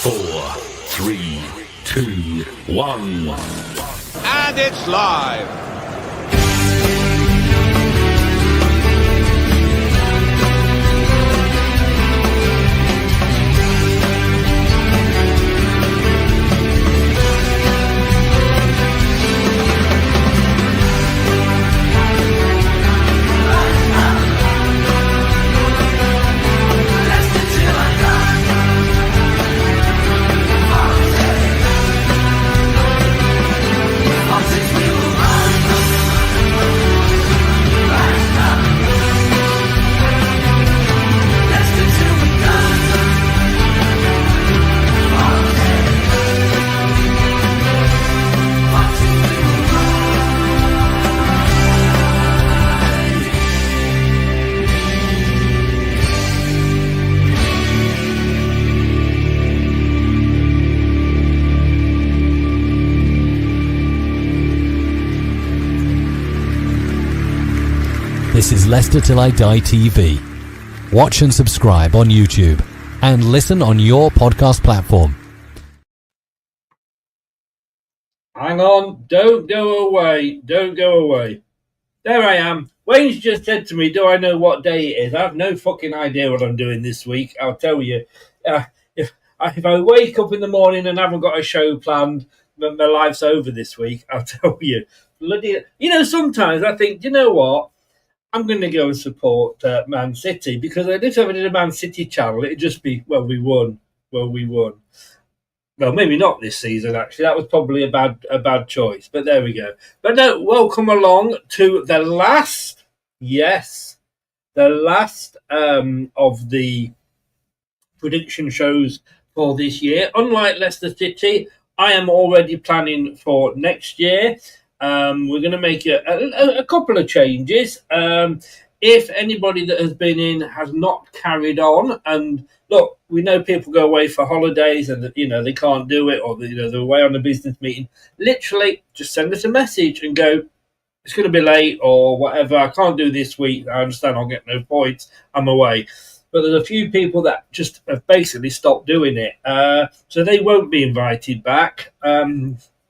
4, 3, 2, 1. And it's live. This is Leicester Till I Die TV. Watch and subscribe on YouTube and listen on your podcast platform. Hang on, don't go away, don't go away. There I am. Wayne's just said to me, do I know what day it is? I have no fucking idea what I'm doing this week, I'll tell you. If I wake up in the morning and haven't got a show planned, my life's over this week, I'll tell you. Bloody, sometimes I think, you know what? I'm going to go and support Man City, because if I did a Man City channel, it'd just be, well, we won. Well, maybe not this season, actually. That was probably a bad choice, but there we go. But no, welcome along to the last of the prediction shows for this year. Unlike Leicester City, I am already planning for next year. We're going to make a couple of changes. If anybody that has been in has not carried on, and look, we know people go away for holidays and they can't do it, or they're away on a business meeting. Literally, just send us a message and go, it's going to be late or whatever. I can't do this week. I understand. I'll get no points. I'm away. But there's a few people that just have basically stopped doing it, so they won't be invited back.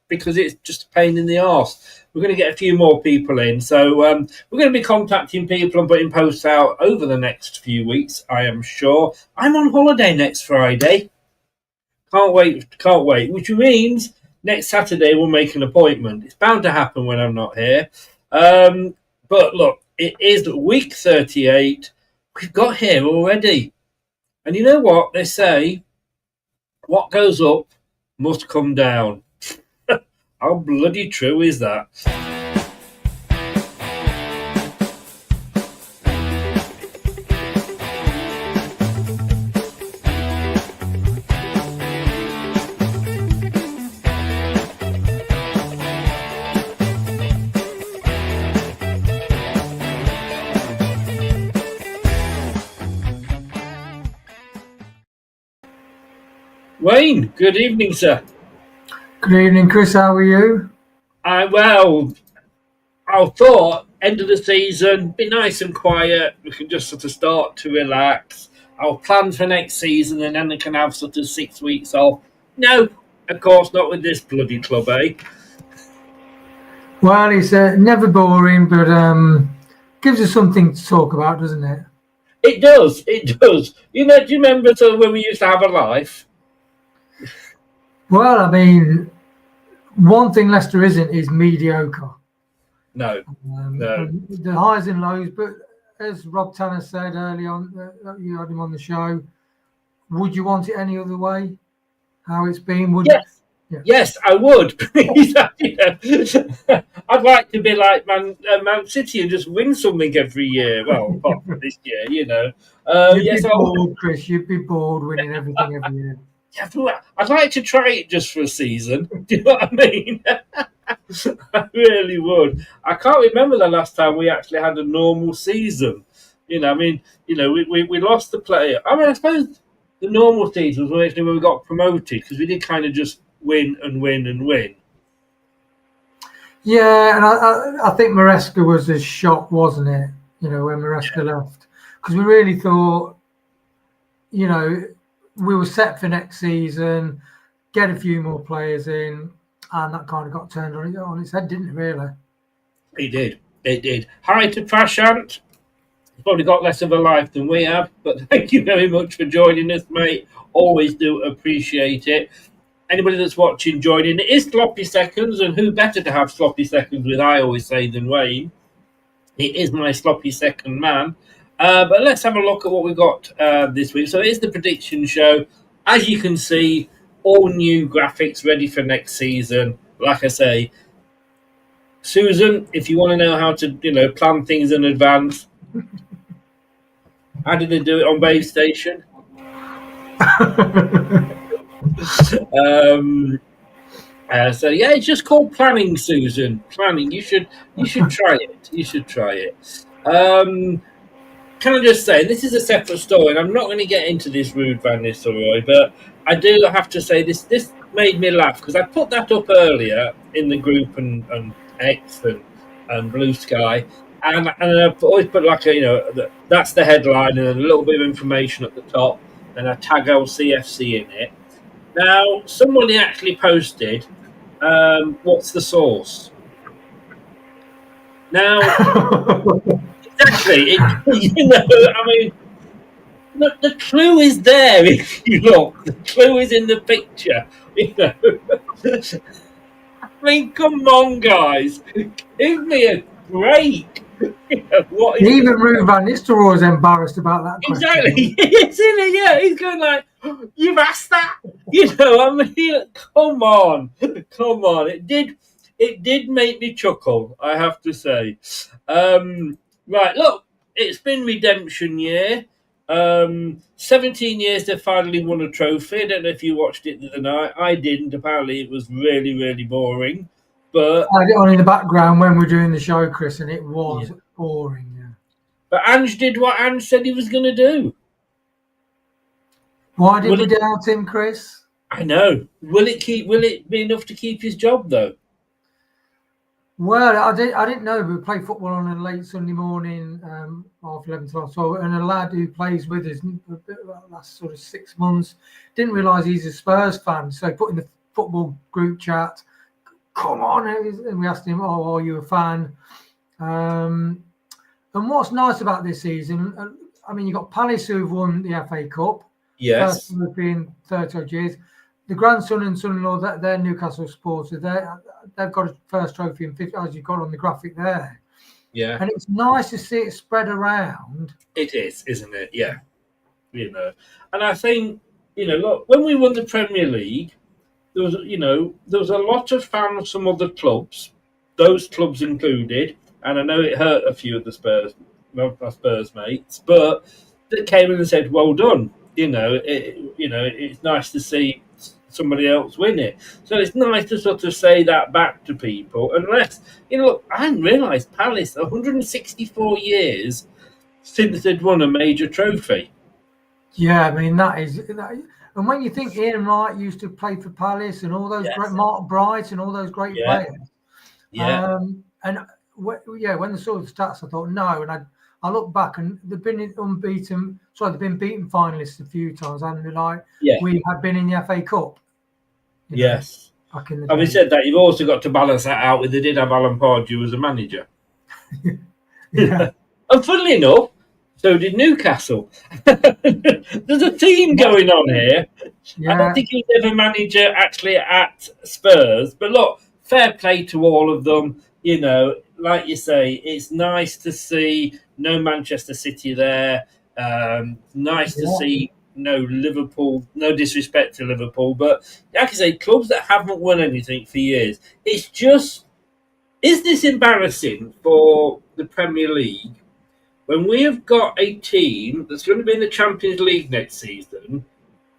Because it's just a pain in the arse. We're going to get a few more people in. So we're going to be contacting people and putting posts out over the next few weeks, I am sure. I'm on holiday next Friday. Can't wait. Which means next Saturday we'll make an appointment. It's bound to happen when I'm not here. But look, it is week 38. We've got here already. And you know what? They say, what goes up must come down. How bloody true is that? Wayne, good evening, sir. Good evening, Chris. How are you? I thought end of the season, be nice and quiet. We can just sort of start to relax. I'll plan for next season, and then we can have sort of 6 weeks off. No, of course not with this bloody club, eh? Well, it's never boring, but gives us something to talk about, doesn't it? It does. Do you remember when we used to have a life? Well, I mean, one thing Leicester isn't is mediocre. No. The highs and lows, but as Rob Tanner said early on, you had him on the show, would you want it any other way? How it's been? Yes. Yeah. Yes, I would. I'd like to be like Man City and just win something every year. Well, apart from this year, You'd yes, be bored, Chris. You'd be bored winning everything every year. Yeah, I'd like to try it just for a season. Do you know what I mean? I really would. I can't remember the last time we actually had a normal season. We lost the player. I mean, I suppose the normal season was actually when we got promoted, because we did kind of just win and win and win. Yeah, and I think Maresca was a shock, wasn't it? When Maresca left, because we really thought, we were set for next season, get a few more players in, and that kind of got turned on its head, didn't it, really? It did. Hi to Prashant. He's probably got less of a life than we have, but thank you very much for joining us, mate. Always do appreciate it. Anybody that's watching, join in. It is sloppy seconds, and who better to have sloppy seconds with, I always say, than Wayne. He is my sloppy second man. But let's have a look at what we've got this week. So it is the prediction show. As you can see, all new graphics ready for next season. Like I say, Susan, if you want to know how to, plan things in advance, how did they do it on Wave Station? So yeah, it's just called planning, Susan. Planning. You should try it. You should try it. Can I just say, this is a separate story, and I'm not going to get into this rude Van Nistelrooy, but I do have to say this made me laugh, because I put that up earlier in the group and X and Blue Sky, and I've always put that's the headline and a little bit of information at the top, and I tag LCFC in it. Now, somebody actually posted, what's the source? Now... Exactly. The clue is there if you look. The clue is in the picture. Come on, guys. Give me a break. Even Ruud Van Nistelrooy was embarrassed about that question. Exactly. Yeah, he's going like, you've asked that? Come on. It did make me chuckle, I have to say. Right, look, it's been redemption year. 17 years they finally won a trophy. I don't know if you watched it the other night. I didn't. Apparently, it was really, really boring. But I had it on in the background when we were doing the show, Chris, and it was boring. Yeah. But Ange did what Ange said he was going to do. Why did we doubt him, Chris? I know. Will it be enough to keep his job though? Well, I didn't know. We play football on a late Sunday morning, 11:30 to 12, and a lad who plays with us for the last sort of 6 months didn't realise he's a Spurs fan. So he put in the football group chat, "Come on," and we asked him, "Oh, are you a fan?" And what's nice about this season, you've got Palace who've won the FA Cup. Yes. First time in 30 odd years. The grandson and son-in-law, they're Newcastle supporters. They've got a first trophy in 50, as you've got on the graphic there. Yeah. And it's nice to see it spread around. It is, isn't it? Yeah. And I think, look, when we won the Premier League, there was a lot of fans from other clubs, those clubs included, and I know it hurt a few of the Spurs mates, but that came in and said, "Well done." It's nice to see somebody else win it. So it's nice to sort of say that back to people. Unless, look, I didn't realise Palace, 164 years since they'd won a major trophy. Yeah, that is. And when you think Ian Wright used to play for Palace and all those great Mark Bright and all those great players. Yeah. When I saw the stats, I thought, no. And I look back and they've been beaten finalists a few times, and we had been in the FA Cup. Yes. Back in the Having said that, you've also got to balance that out with they did have Alan Pardew as a manager. Yeah. And funnily enough, so did Newcastle. There's a theme going on here. Yeah. I don't think he was ever manager actually at Spurs, but look, fair play to all of them. Like you say, it's nice to see no Manchester City there. Nice to see no Liverpool, no disrespect to Liverpool, but like I say, clubs that haven't won anything for years. It's just, is this embarrassing for the Premier League when we have got a team that's going to be in the Champions League next season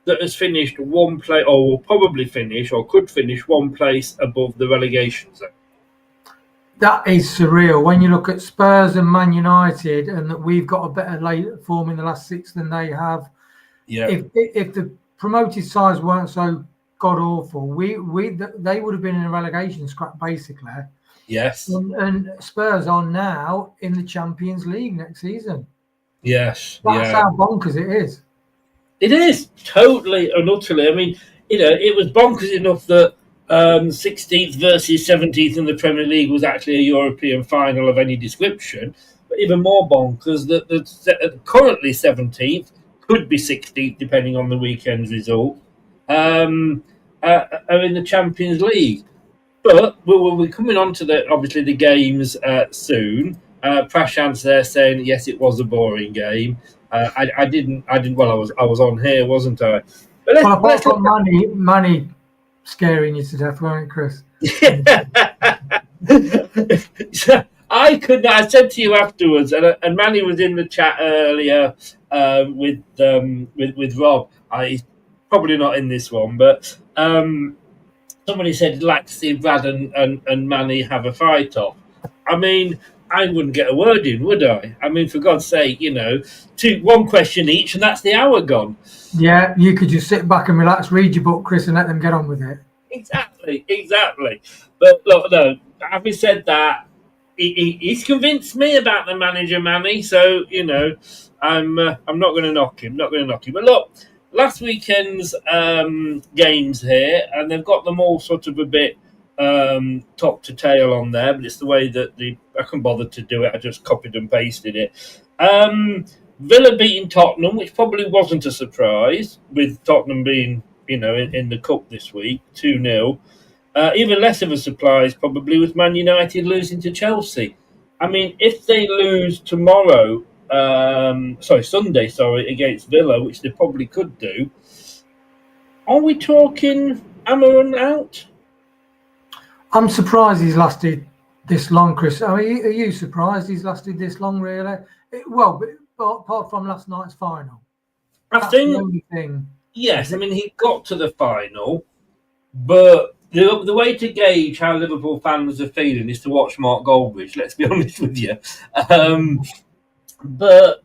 that has finished one place, or will probably finish, or could finish one place above the relegation zone? That is surreal when you look at Spurs and Man United, and that we've got a better late form in the last 6 than they have. Yeah. If the promoted sides weren't so god awful, they would have been in a relegation scrap basically. Yes. And Spurs are now in the Champions League next season. Yes. That's how bonkers it is. It is totally and utterly. I mean, it was bonkers enough that 16th versus 17th in the Premier League was actually a European final of any description. But even more bonkers that currently 17th could be 16th depending on the weekend's result. Are in the Champions League. But we'll be coming on to obviously the games soon. Prashant's there saying yes, it was a boring game. I didn't. Well, I was on here, wasn't I? But apart from Manny scaring you to death, weren't it, Chris? So I could. I said to you afterwards, and Manny was in the chat earlier with Rob. He's probably not in this one, but somebody said he'd like to see Brad and Manny have a fight off. I mean, I wouldn't get a word in, would I? I mean, for God's sake, one question each, and that's the hour gone. Yeah, you could just sit back and relax, read your book, Chris, and let them get on with it. Exactly. But look, no, having said that, he's convinced me about the manager, Manny. So I'm not going to knock him. But look, last weekend's games here, and they've got them all sort of a bit top to tail on there, but it's the way that I couldn't bother to do it. I just copied and pasted it. Villa beating Tottenham, which probably wasn't a surprise, with Tottenham being, in the cup this week, 2-0. Even less of a surprise, probably, with Man United losing to Chelsea. I mean, if they lose tomorrow, Sunday, against Villa, which they probably could do, are we talking Amaran out? I'm surprised he's lasted this long, Chris. I mean, are you surprised he's lasted this long, really? But apart from last night's final. I think, the only thing. Yes, I mean, he got to the final, but the way to gauge how Liverpool fans are feeling is to watch Mark Goldbridge, let's be honest with you. But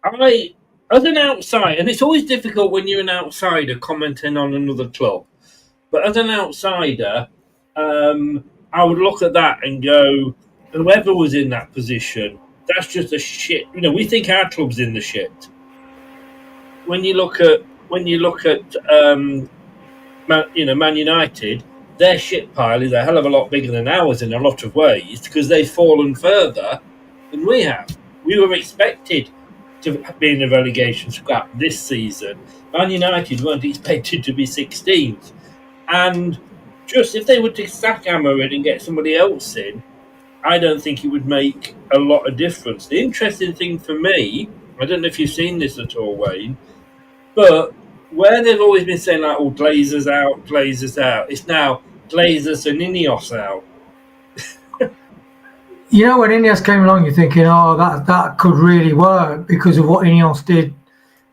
as an outsider, and it's always difficult when you're an outsider commenting on another club, but as an outsider, I would look at that and go, whoever was in that position, that's just a shit. We think our club's in the shit. When you look at Man United, their shit pile is a hell of a lot bigger than ours in a lot of ways because they've fallen further than we have. We were expected to be in the relegation scrap this season. Man United weren't expected to be 16th. And just if they were to sack Amarin and get somebody else in, I don't think it would make a lot of difference. The interesting thing for me, I don't know if you've seen this at all, Wayne, but where they've always been saying, like, Glazer's out, it's now Glazers and Ineos out. When Ineos came along, you're thinking, that could really work because of what Ineos did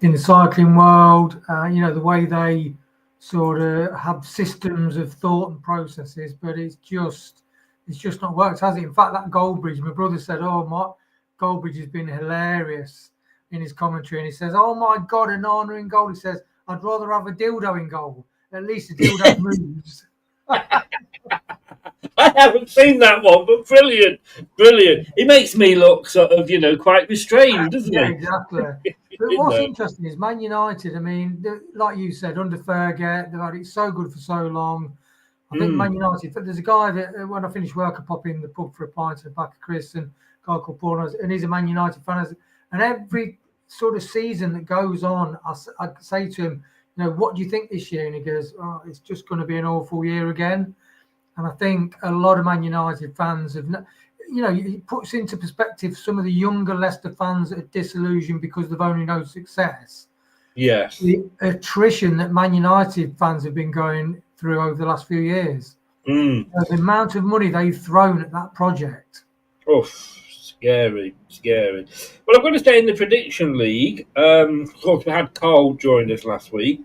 in the cycling world. The way they sort of have systems of thought and processes, but it's just not worked, has it? In fact, that Goldbridge, my brother said, Mark Goldbridge has been hilarious in his commentary, and he says, oh my God, Onana in goal. He says, I'd rather have a dildo in goal. At least a dildo moves. I haven't seen that one, but brilliant. He makes me look sort of, quite restrained, doesn't he? Yeah, exactly. But what's interesting is Man United, I mean, like you said, under Fergie, they've had it so good for so long. I think Man United, there's a guy that when I finish work, I pop in the pub for a pint at the back of Chris, and a guy called Paul, and he's a Man United fan. And every sort of season that goes on, I say to him, what do you think this year? And he goes, it's just going to be an awful year again. And I think a lot of Man United fans have, it puts into perspective some of the younger Leicester fans that are disillusioned because they've only known success. Yes. The attrition that Man United fans have been going through over the last few years. The amount of money they've thrown at that project. Scary. Well, I'm going to stay in the prediction league. Of course, we had Carl join us last week.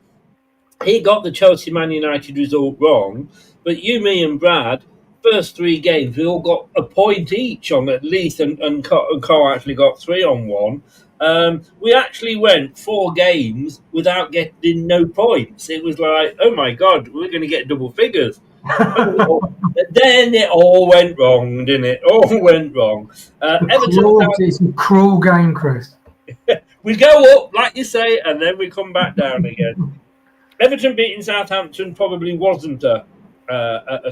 He got the Chelsea Man United result wrong, but you, me, and Brad, first three games, we all got a point each on at least, and Carl actually got 3 on 1. We actually went 4 games without getting no points. It was like, oh my God, we're going to get double figures. Then it all went wrong, didn't it? All went wrong. It's a cruel game, Chris. We go up, like you say, and then we come back down again. Everton beating Southampton probably wasn't a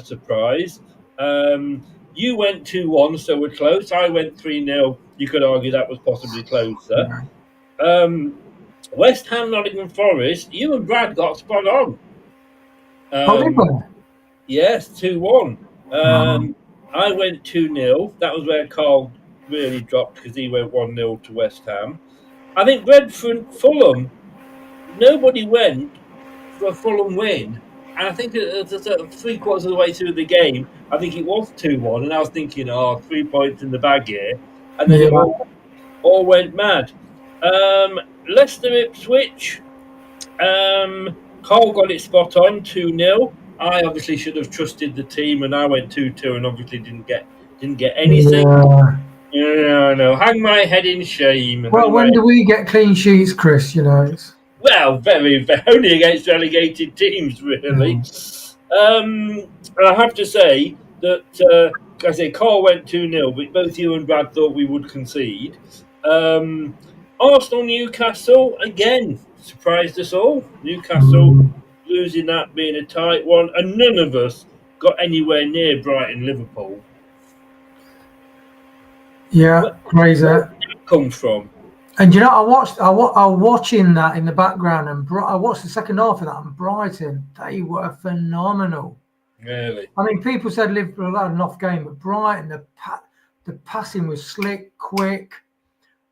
surprise. You went 2-1, so we're close. I went 3-0. You could argue that was possibly closer. West Ham, Nottingham Forest. You and Brad got spot on. Yes, 2-1. I went 2-0. That was where Carl really dropped because he went 1-0 to West Ham. I think Brentford, Fulham, nobody went for a Fulham win. And I think three-quarters of the way through the game, I think it was 2-1. And I was thinking, 3 points in the bag here. And then it all went mad. Leicester Ipswich. Carl got it spot on, 2-0. I obviously should have trusted the team, and I went 2-2, and obviously didn't get anything. Yeah, I know. Hang my head in shame. Well, when do we get clean sheets, Chris? Well, very, very only against relegated teams, really. I have to say that I say Carl went 2-0, but both you and Brad thought we would concede. Arsenal Newcastle again surprised us all. Newcastle losing that being a tight one, and none of us got anywhere near Brighton Liverpool. Yeah, crazy. Where did that come from? And I was watching that in the background, and I watched the second half of that. And Brighton, they were phenomenal. Really? I mean, people said Liverpool had an off game, but Brighton, the passing was slick, quick.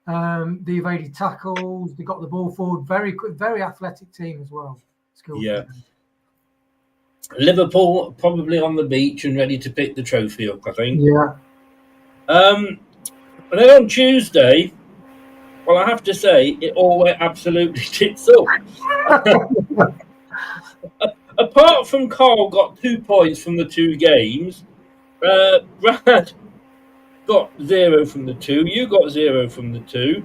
The evaded tackles, they got the ball forward, very quick, very athletic team as well. Yeah. Liverpool probably on the beach and ready to pick the trophy up, I think. Yeah. And then on Tuesday, well, I have to say, it all went absolutely tits up. Apart from Carl got 2 points from the 2 games, Brad got 0 from the 2, you got 0 from the 2,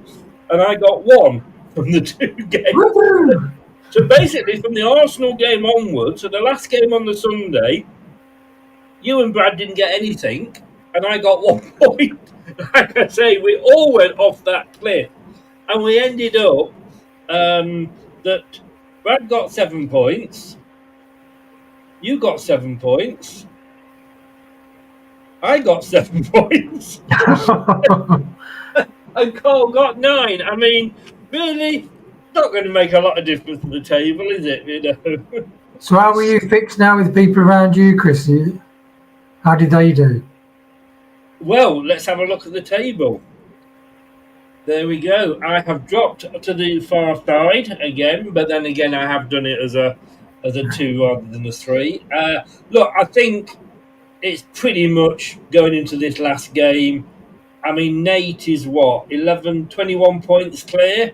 and I got 1 from the 2 games. So basically, from the Arsenal game onwards, so the last game on the Sunday, you and Brad didn't get anything, and I got 1 point. Like I say, we all went off that cliff. And we ended up that Brad got 7 points, you got 7 points, I got 7 points, and Carl got 9. I mean, really, not going to make a lot of difference to the table, is it? So how were you fixed now with the people around you, Chris? How did they do? Well, let's have a look at the table. There we go. I have dropped to the far side again, but then again, I have done it as a 2 rather than a 3. Look, I think it's pretty much going into this last game. I mean, Nate is 21 points clear.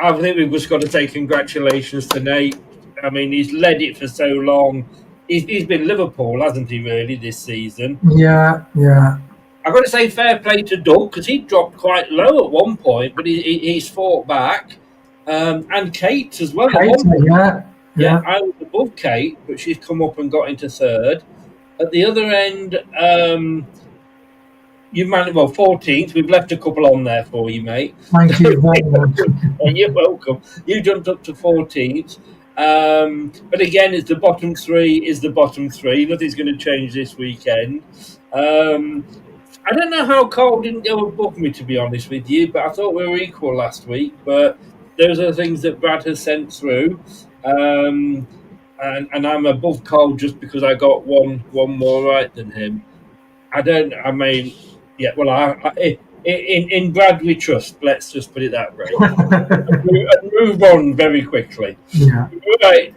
I think we've just got to say congratulations to Nate. I mean, he's led it for so long. He's been Liverpool, hasn't he, really, this season? Yeah. I've got to say fair play to Doug, because he dropped quite low at one point, but he's fought back. And Kate as well. Yeah, I was above Kate, but she's come up and got into 3rd. At the other end, you've managed, 14th. We've left a couple on there for you, mate. Thank you very much. You're welcome. You jumped up to 14th. But again, it's the bottom 3 is the bottom 3. Nothing's going to change this weekend. I don't know how Carl didn't go above me, to be honest with you, but I thought we were equal last week. But those are the things that Brad has sent through. And I'm above Carl just because I got one more right than him. In Brad we trust. Let's just put it that way. and move on very quickly. Yeah. Right.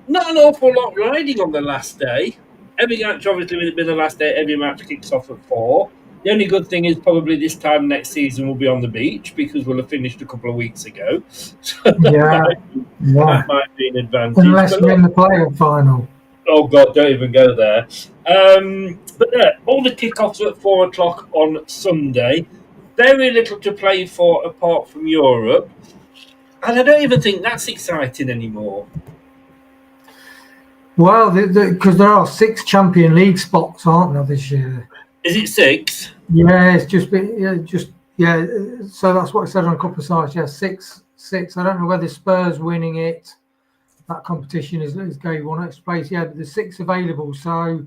Not an awful lot riding on the last day. Every match, obviously, with it being the last day, every match kicks off at 4. The only good thing is probably this time next season we'll be on the beach because we'll have finished a couple of weeks ago. So that might be an advantage. Unless we're in the playoff final. Oh, God, don't even go there. But all the kickoffs are at 4 o'clock on Sunday. Very little to play for apart from Europe. And I don't even think that's exciting anymore. Well, because there are 6 Champions League spots, aren't there, this year? Is it 6? Yeah, it's just Yeah, so that's what I said on a couple of sites. Yeah, 6. I don't know whether Spurs winning it, that competition is going one next place. Yeah, but there's 6 available, so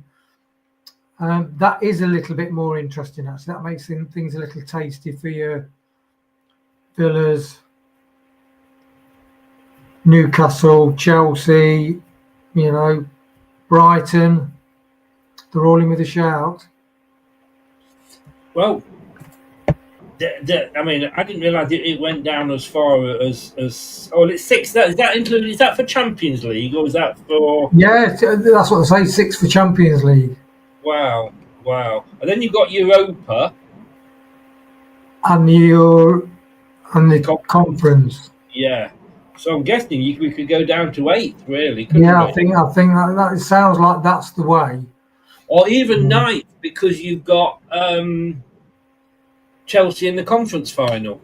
that is a little bit more interesting. Actually, that makes things a little tasty for your Villas, Newcastle, Chelsea, Brighton. They're all in with a shout. Well, I mean, I didn't realise it went down as far as. Oh, it's 6. Is that included? Is that for Champions League or is that for? Yeah, that's what I say. 6 for Champions League. Wow. And then you've got Europa And the conference. Yeah. So I'm guessing we could go down to 8th, really. Yeah, we? I think that it sounds like that's the way. Or even 9th, because you've got Chelsea in the conference final.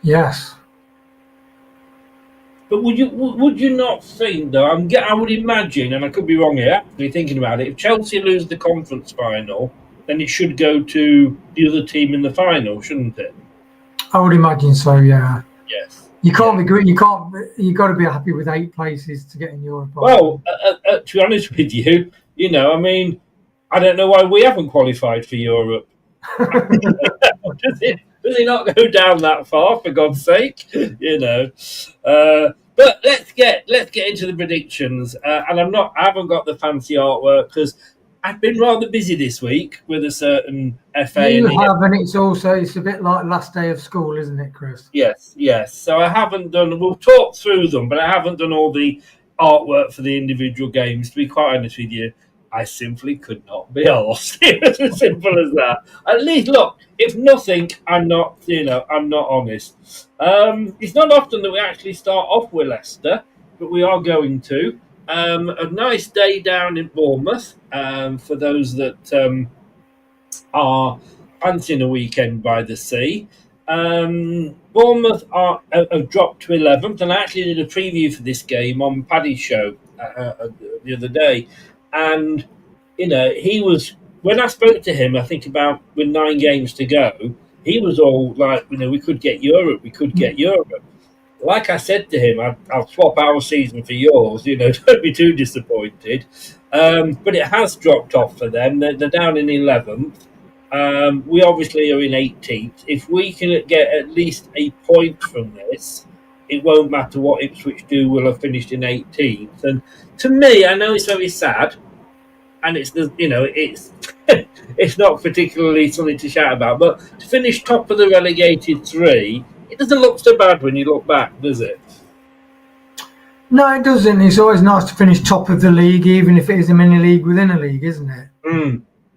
Yes. But would you not think, though? I would imagine, and I could be wrong here, actually thinking about it. If Chelsea lose the conference final, then it should go to the other team in the final, shouldn't it? I would imagine so. Yeah. Yes. You can't be good. You can't. You got to be happy with 8 places to get in Europe. Well, to be honest with you, I mean, I don't know why we haven't qualified for Europe. Does it not go down that far, for God's sake? But let's get into the predictions. And I haven't got the fancy artwork because I've been rather busy this week with a certain FA. You have, and it's a bit like last day of school, isn't it, Chris? Yes. So I haven't done. We'll talk through them, but I haven't done all the artwork for the individual games. To be quite honest with you, I simply could not be arsed. It's as simple as that. At least, look, if nothing, I'm not honest. It's not often that we actually start off with Leicester, but we are going to. A nice day down in Bournemouth for those that are fancying a weekend by the sea. Bournemouth have dropped to 11th, and I actually did a preview for this game on Paddy's show the other day. And, he was, when I spoke to him, I think about with 9 games to go, he was all like, we could get Europe. Like I said to him, I'll swap our season for yours, don't be too disappointed. But it has dropped off for them. They're down in 11th. We obviously are in 18th. If we can get at least a point from this, it won't matter what Ipswich do, we'll have finished in 18th. And to me, I know it's very sad, and it's it's not particularly something to shout about, but to finish top of the relegated 3, it doesn't look so bad when you look back, does it? No, it doesn't. It's always nice to finish top of the league, even if it is a mini league within a league, isn't it?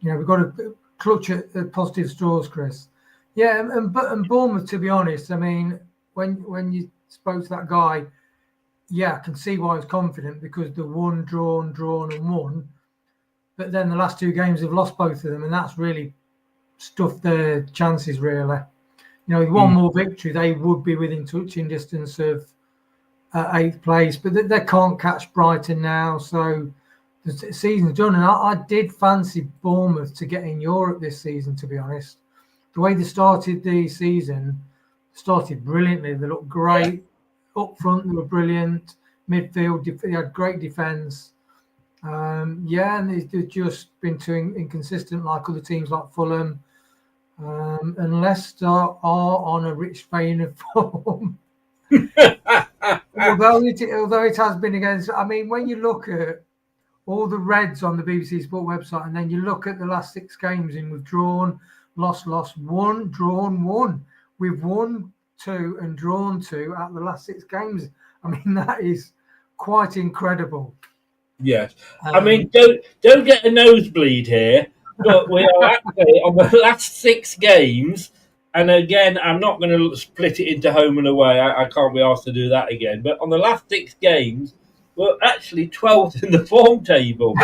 We've got to clutch at positive straws, Chris. Yeah, and Bournemouth, to be honest, I mean, when you spoke to that guy, yeah, I can see why he's confident, because the one drawn and won, but then the last 2 games have lost both of them, and that's really stuffed their chances, really. With one more victory, they would be within touching distance of 8th place, but they can't catch Brighton now, so the season's done. And I did fancy Bournemouth to get in Europe this season, to be honest. The way they started the season, started brilliantly. They looked great. Up front, they were brilliant. Midfield, they had great defence. And they've just been too inconsistent, like other teams like Fulham. And Leicester are on a rich vein of form. although it has been against, I mean, when you look at all the Reds on the BBC Sport website, and then you look at the last 6 games, and we've drawn, lost, won, drawn, won. We've won 2 and drawn 2 out of the last 6 games. I mean, that is quite incredible. Yes. I mean, don't get a nosebleed here, but we are actually on the last 6 games. And again, I'm not going to split it into home and away. I can't be asked to do that again. But on the last 6 games, we're actually 12th in the form table.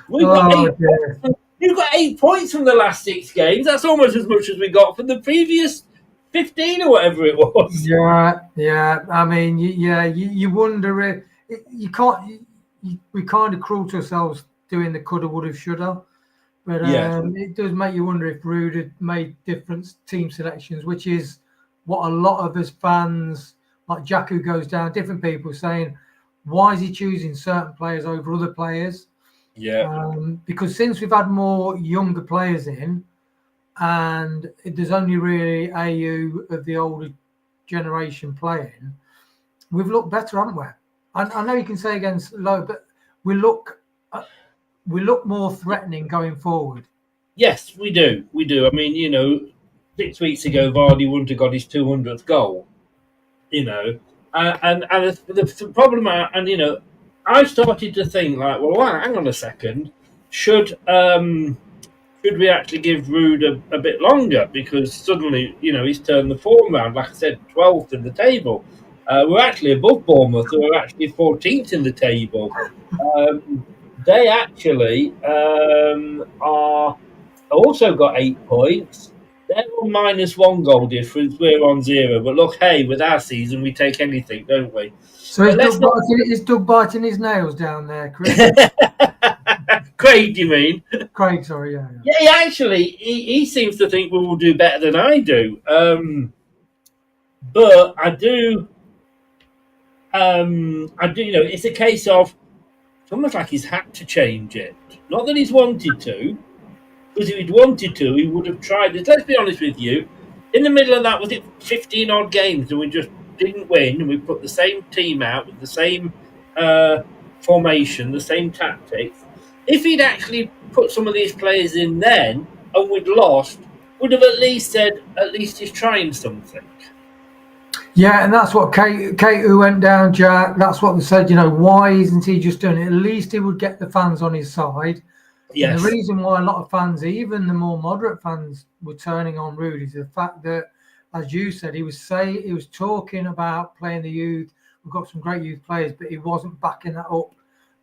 You've got 8 points from the last 6 games. That's almost as much as we got from the previous 15 or whatever it was. Yeah. I mean, you wonder if we kind of cruel to ourselves doing the coulda, woulda, shoulda. But Yeah. it does make you wonder if Rude had made different team selections, which is what a lot of us fans, like Jack, who goes down, different people saying, why is he choosing certain players over other players? Yeah. Because since we've had more younger players in, and there's only really AU of the older generation playing, we've looked better, haven't we? I know you can say against low, but we look more threatening going forward. Yes, we do. We do. I mean, 6 weeks ago, Vardy wouldn't have got his 200th goal. And the problem, I started to think like, well, hang on a second, should we actually give Rude a bit longer, because suddenly, he's turned the form around. Like I said, 12th in the table. We're actually above Bournemouth, so we're actually 14th in the table. They actually are also got 8 points. They're on -1 goal difference. We're on 0. But look, hey, with our season, we take anything, don't we? So But let's is Doug biting his nails down there, Chris? Craig, you mean? Craig, sorry, yeah. Yeah, he seems to think we will do better than I do. But I do. It's a case of it's almost like he's had to change it. Not that he's wanted to, because if he'd wanted to, he would have tried it. Let's be honest with you. In the middle of that, was it 15 odd games, and we just didn't win, and we put the same team out with the same formation, the same tactics. If he'd actually put some of these players in then, and we'd lost, would have at least said, at least he's trying something. Yeah, and that's what Kate who went down, Jack, that's what they said, why isn't he just doing it? At least he would get the fans on his side. Yes. And the reason why a lot of fans, even the more moderate fans, were turning on Rude is the fact that, as you said, he was talking about playing the youth. We've got some great youth players, but he wasn't backing that up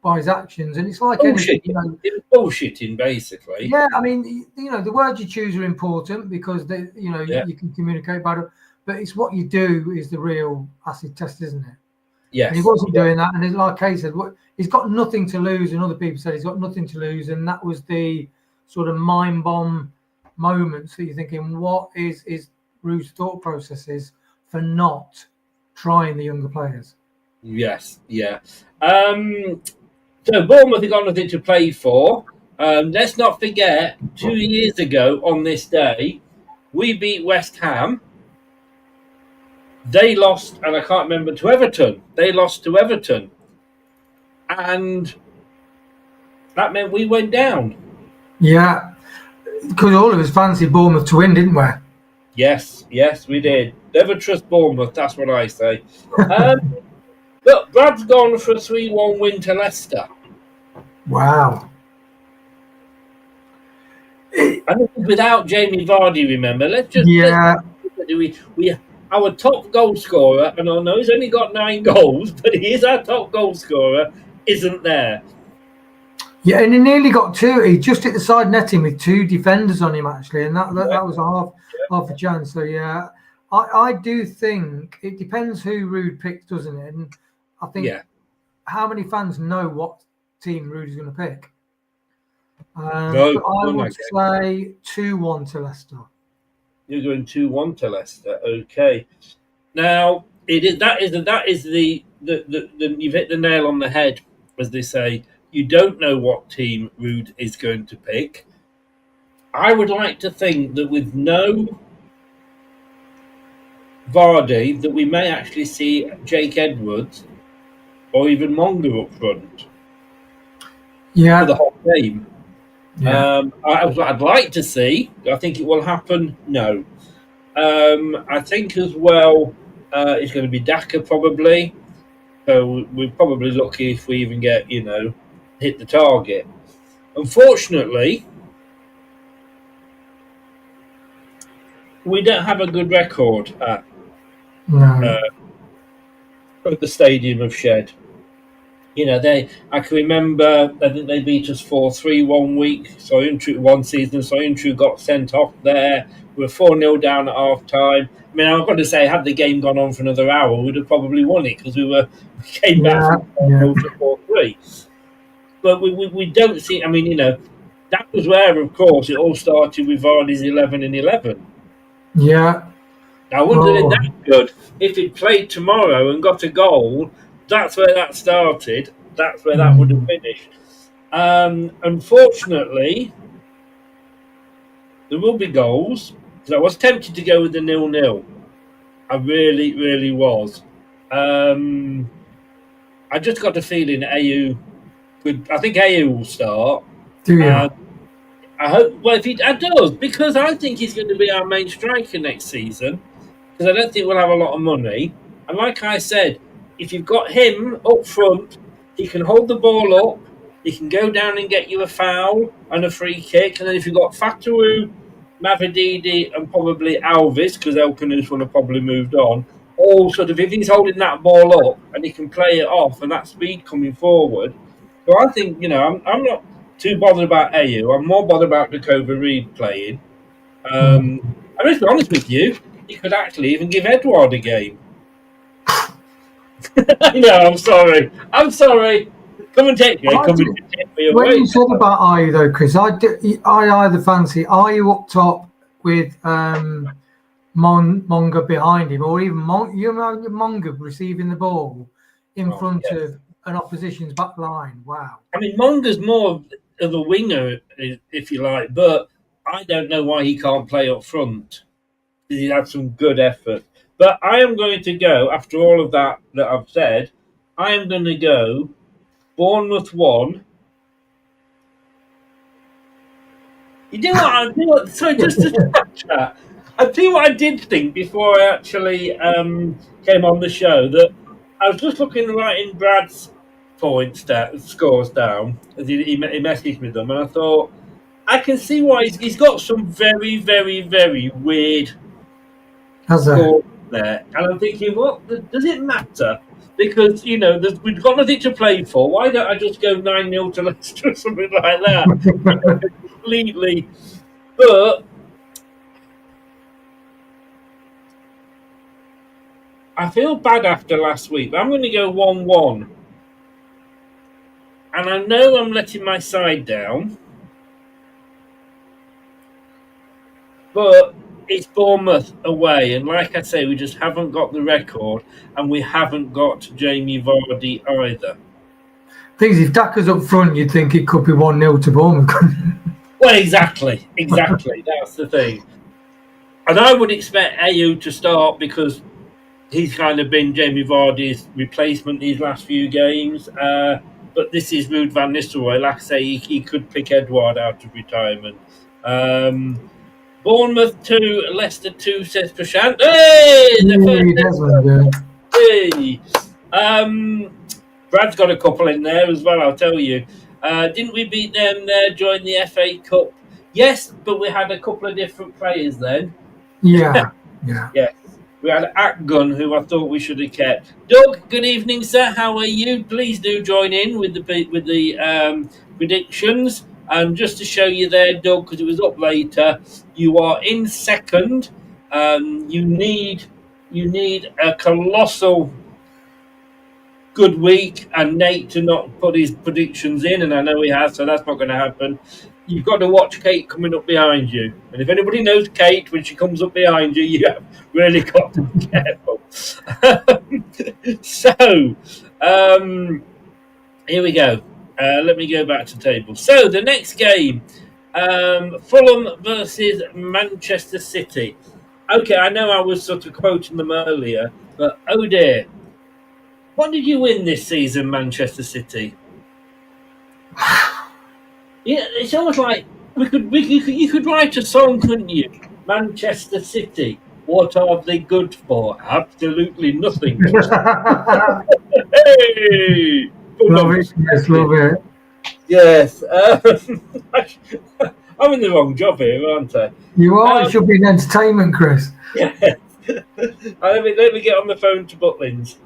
by his actions. And it's like anything, it was bullshitting, basically. Yeah, I mean, the words you choose are important because you can communicate better. But it's what you do is the real acid test, isn't it? Yes. And he wasn't doing that. And like Kay said, he's got nothing to lose. And other people said he's got nothing to lose. And that was the sort of mind bomb moments that you're thinking, what is Rude's thought processes for not trying the younger players? Yes, yeah. So Bournemouth have got nothing to play for. Let's not forget, 2 years ago on this day, we beat West Ham. They lost, and I can't remember, to Everton. They lost to Everton. And that meant we went down. Yeah, because all of us fancied Bournemouth to win, didn't we? Yes, we did. Never trust Bournemouth, that's what I say. Look, Brad's gone for a 3-1 win to Leicester. Wow. And without Jamie Vardy, remember. Our top goal scorer, and I know he's only got 9 goals, but he is our top goal scorer, isn't there. Yeah, and he nearly got 2. He just hit the side netting with 2 defenders on him, actually, and that was half a chance. So, yeah, I do think it depends who Rude picks, doesn't it? And I think how many fans know what team Rude is going to pick? I would say 2-1 to Leicester. You're going 2-1 to Leicester, okay. Now that is the you've hit the nail on the head, as they say. You don't know what team Rude is going to pick. I would like to think that with no Vardy, that we may actually see Jake Edwards or even Monger up front for the whole game. Yeah. I'd like to see. I think it will happen. No. I think as well it's going to be Daka probably. So we're probably lucky if we even get, hit the target. Unfortunately, we don't have a good record at the Stadium of Shed. I can remember, I think they beat us 4-3 one week. One season, Soyuncu got sent off there. We were 4-0 down at half time. I mean, I've got to say, had the game gone on for another hour, we'd have probably won it because we came back from 4-0 to 4-3. But we don't see, that was where, of course, it all started with Vardy's 11 and 11. Yeah. Now, wouldn't it be that good if he'd played tomorrow and got a goal? That's where that started. That's where that would have finished. Unfortunately, there will be goals. So I was tempted to go with the 0-0. I really, really was. I just got a feeling AU could. I think AU will start. Do you? I hope. Well, if he does, because I think he's going to be our main striker next season. Because I don't think we'll have a lot of money. And like I said, if you've got him up front, he can hold the ball up. He can go down and get you a foul and a free kick. And then if you've got Fatawu, Mavididi, and probably Alves, because Elkanus will have probably moved on, all sort of, if he's holding that ball up and he can play it off and that speed coming forward. So I think, I'm not too bothered about AU. I'm more bothered about Dakota Reed playing. I'm just be honest with you. He could actually even give Edouard a game. No, I'm sorry. Come and take me. Come and take me away. When you said about Ayu though, Chris, I either fancy Ayu up top with Monga behind him, or even Monga receiving the ball in front of an opposition's back line. Wow. I mean, Monga's more of a winger, if you like, but I don't know why he can't play up front. He had some good effort. But I am going to go, after all of that I've said, I am going to go Bournemouth 1. You know what? Sorry, just to chat. I tell you what I did think before I actually came on the show, that I was just looking right in Brad's scores down, as he messaged me them, and I thought, I can see why he's got some very, very, very weird scores there. And I'm thinking, does it matter? Because, we've got nothing to play for. Why don't I just go 9-0 to Leicester or something like that? Completely. But I feel bad after last week, but I'm going to go 1-1. And I know I'm letting my side down. But it's Bournemouth away, and like I say, we just haven't got the record, and we haven't got Jamie Vardy either. Things if Daka's up front, you'd think it could be 1-0 to Bournemouth. Well, exactly. That's the thing. And I would expect AU to start because he's kind of been Jamie Vardy's replacement these last few games. But this is Ruud van Nistelrooy. Like I say, he could pick Edouard out of retirement. Bournemouth 2, Leicester 2, says Prashant. Hey! Hey! Brad's got a couple in there as well, I'll tell you. Didn't we beat them there during the FA Cup? Yes, but we had a couple of different players then. Yeah. Yes. We had Atgun, who I thought we should have kept. Doug, good evening, sir. How are you? Please do join in with the predictions. And just to show you there, Doug, because it was up later, you are in second. You need a colossal good week, and Nate to not put his predictions in, and I know he has, so that's not going to happen. You've got to watch Kate coming up behind you. And if anybody knows Kate, when she comes up behind you, you have really got to be careful. Here we go. Let me go back to the table. So, the next game, Fulham versus Manchester City. Okay, I know I was sort of quoting them earlier, but oh dear. What did you win this season, Manchester City? Yeah, it's almost like you could write a song, couldn't you? Manchester City, what are they good for? Absolutely nothing. Hey! Love it. Yes, love it. Yes. I'm in the wrong job here, aren't I? You are. It should be an entertainment, Chris. Yes. Let me get on the phone to Butlins.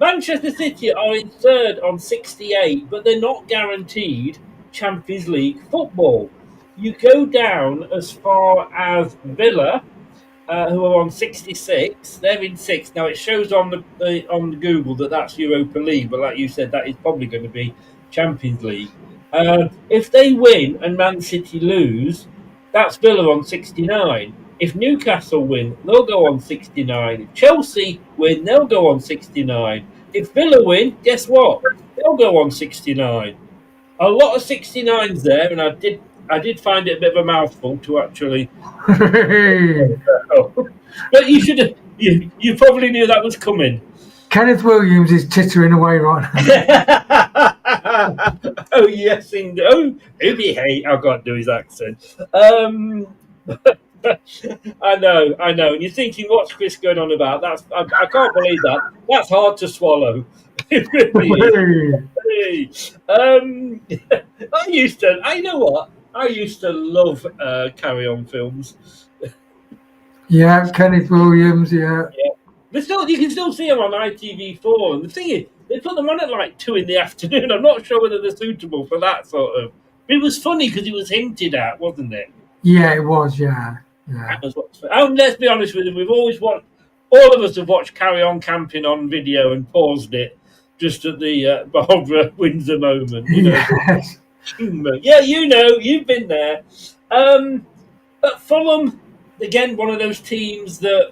Manchester City are in third on 68, but they're not guaranteed Champions League football. You go down as far as Villa, who are on 66. They're in sixth. Now it shows on the Google that's Europa League, but like you said, that is probably going to be Champions League. If they win and Man City lose, that's Villa on 69. If Newcastle win, they'll go on 69. If Chelsea win, they'll go on 69. If Villa win, guess what? They'll go on 69. A lot of 69s there, and I did find it a bit of a mouthful to actually. But you probably knew that was coming. Kenneth Williams is tittering away right now. Oh yes, indeed. Oh, hey, I can't do his accent. I know. And you're thinking, what's Chris going on about? I can't believe that. That's hard to swallow. It really is. I know what? I used to love Carry On films. Yeah, Kenneth Williams, yeah. You can still see them on ITV4. And the thing is, they put them on at like 2 in the afternoon. I'm not sure whether they're suitable for that sort of. But it was funny because it was hinted at, wasn't it? Yeah, it was, yeah. And let's be honest with you, we've always watched, all of us have watched Carry On Camping on video and paused it just at the Barbara Windsor moment. You know? Yes. Yeah, you've been there. But Fulham, again, one of those teams that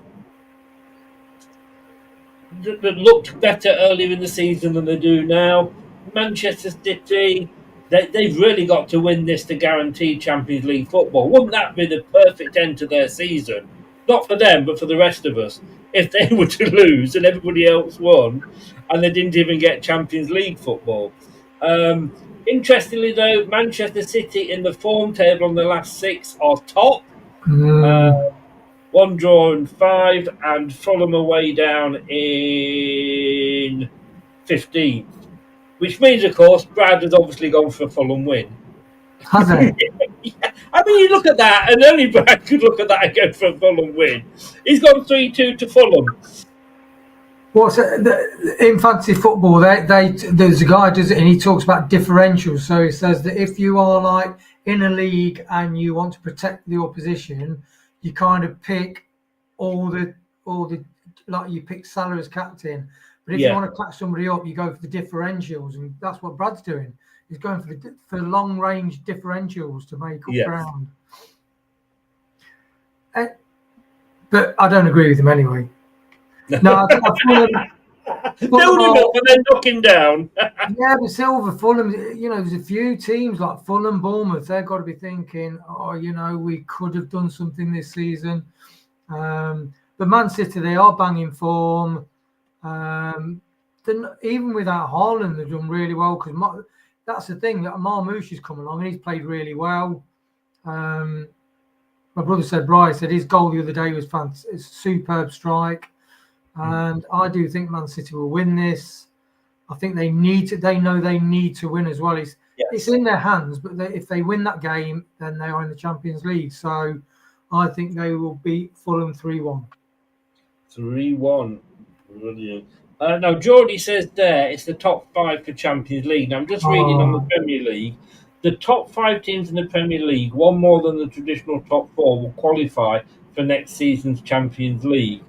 looked better earlier in the season than they do now. Manchester City, they've really got to win this to guarantee Champions League football. Wouldn't that be the perfect end to their season? Not for them, but for the rest of us. If they were to lose and everybody else won, and they didn't even get Champions League football. Interestingly, though, Manchester City in the form table on the last 6 are top. 1 draw and 5, and Fulham away down in 15th. Which means, of course, Brad has obviously gone for a Fulham win. Has he? Yeah. I mean, you look at that, and only Brad could look at that and go for a Fulham win. He's gone 3-2 to Fulham. In fantasy football, there's a guy who does it, and he talks about differentials. So he says that if you are like in a league and you want to protect the opposition, you kind of pick all the like you pick Salah as captain. But if you want to catch somebody up, you go for the differentials, and that's what Brad's doing. He's going for long range differentials to make up ground. But I don't agree with him anyway. No, but then knock him down. Yeah, but Silver, Fulham, there's a few teams like Fulham, Bournemouth, they've got to be thinking, we could have done something this season. But Man City, they are banging form. Even without Haaland, they've done really well, because that's the thing, that Marmoush has come along and he's played really well. My brother said, Bryce said his goal the other day was fantastic, it's a superb strike. And I do think Man City will win this. I think they know they need to win as well. It's in their hands, but if they win that game, then they are in the Champions League. So I think they will beat Fulham 3-1. 3-1. Brilliant. Now, Geordie says there it's the top 5 for Champions League. Now, I'm just reading on the Premier League. The top 5 teams in the Premier League, one more than the traditional top 4, will qualify for next season's Champions League.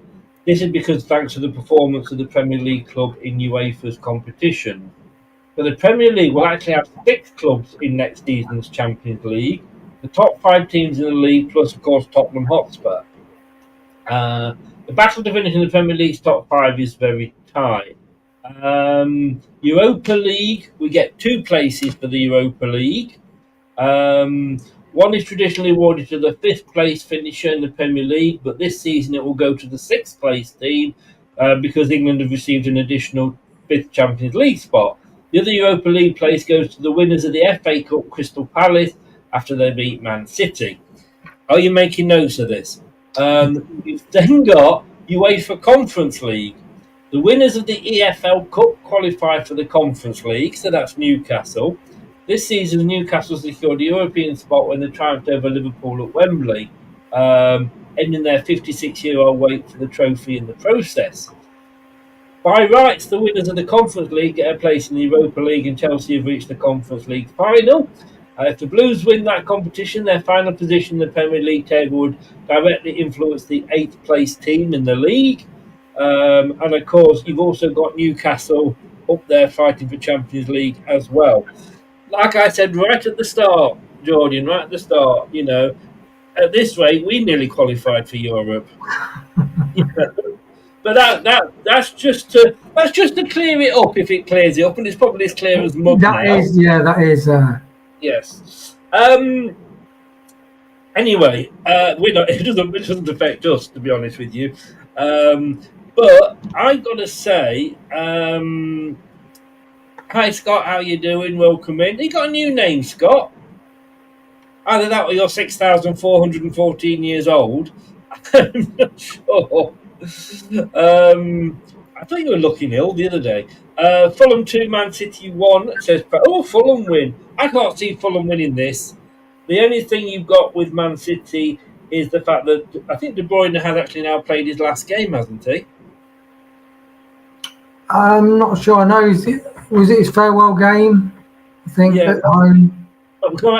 This is because thanks to the performance of the Premier League club in UEFA's competition. But the Premier League will actually have 6 clubs in next season's Champions League. The top 5 teams in the league, plus, of course, Tottenham Hotspur. The battle to finish in the Premier League's top 5 is very tight. Europa League, we get 2 places for the Europa League. One is traditionally awarded to the 5th place finisher in the Premier League, but this season it will go to the 6th place team because England have received an additional 5th Champions League spot. The other Europa League place goes to the winners of the FA Cup, Crystal Palace, after they beat Man City. Are you making notes of this? You've then got UEFA Conference League. The winners of the EFL Cup qualify for the Conference League, so that's Newcastle. This season, Newcastle secured a European spot when they triumphed over Liverpool at Wembley, ending their 56-year-old wait for the trophy in the process. By rights, the winners of the Conference League get a place in the Europa League, and Chelsea have reached the Conference League final. If the Blues win that competition, their final position in the Premier League table would directly influence the 8th place team in the league. And of course, you've also got Newcastle up there fighting for Champions League as well. like I said right at the start, Jordan, right at the start, at this rate, we nearly qualified for Europe. But that's just to clear it up. If it clears it up, and it's probably as clear as mud now. That is. Yes. Anyway, we're not. It doesn't affect us, to be honest with you. But I gotta say, hi Scott, how you doing? Welcome in. You got a new name, Scott? Either that or you're 6,414 years old. I'm not sure. I thought you were looking ill the other day. Fulham 2, Man City 1, says, Fulham win. I can't see Fulham winning this. The only thing you've got with Man City is the fact that I think De Bruyne has actually now played his last game, hasn't he? I'm not sure. I know. Was it his farewell game? I think at home.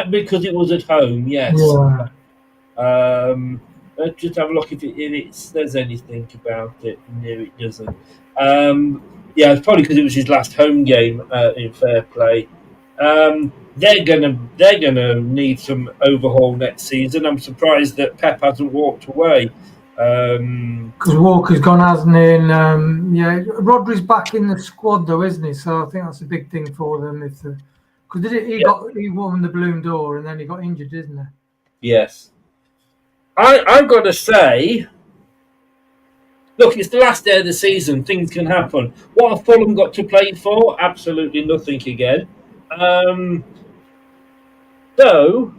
Because it was at home, yes. Yeah. Let's just have a look if it says anything about it. No, it doesn't. It's probably because it was his last home game in fair play. They're gonna need some overhaul next season. I'm surprised that Pep hasn't walked away. Because Walker's gone, hasn't he? And Rodri's back in the squad though, isn't he? So I think that's a big thing for them. Because he won the Balloon d'Or and then he got injured, isn't he? Yes. I've got to say, look, it's the last day of the season. Things can happen. What have Fulham got to play for? Absolutely nothing again. Though,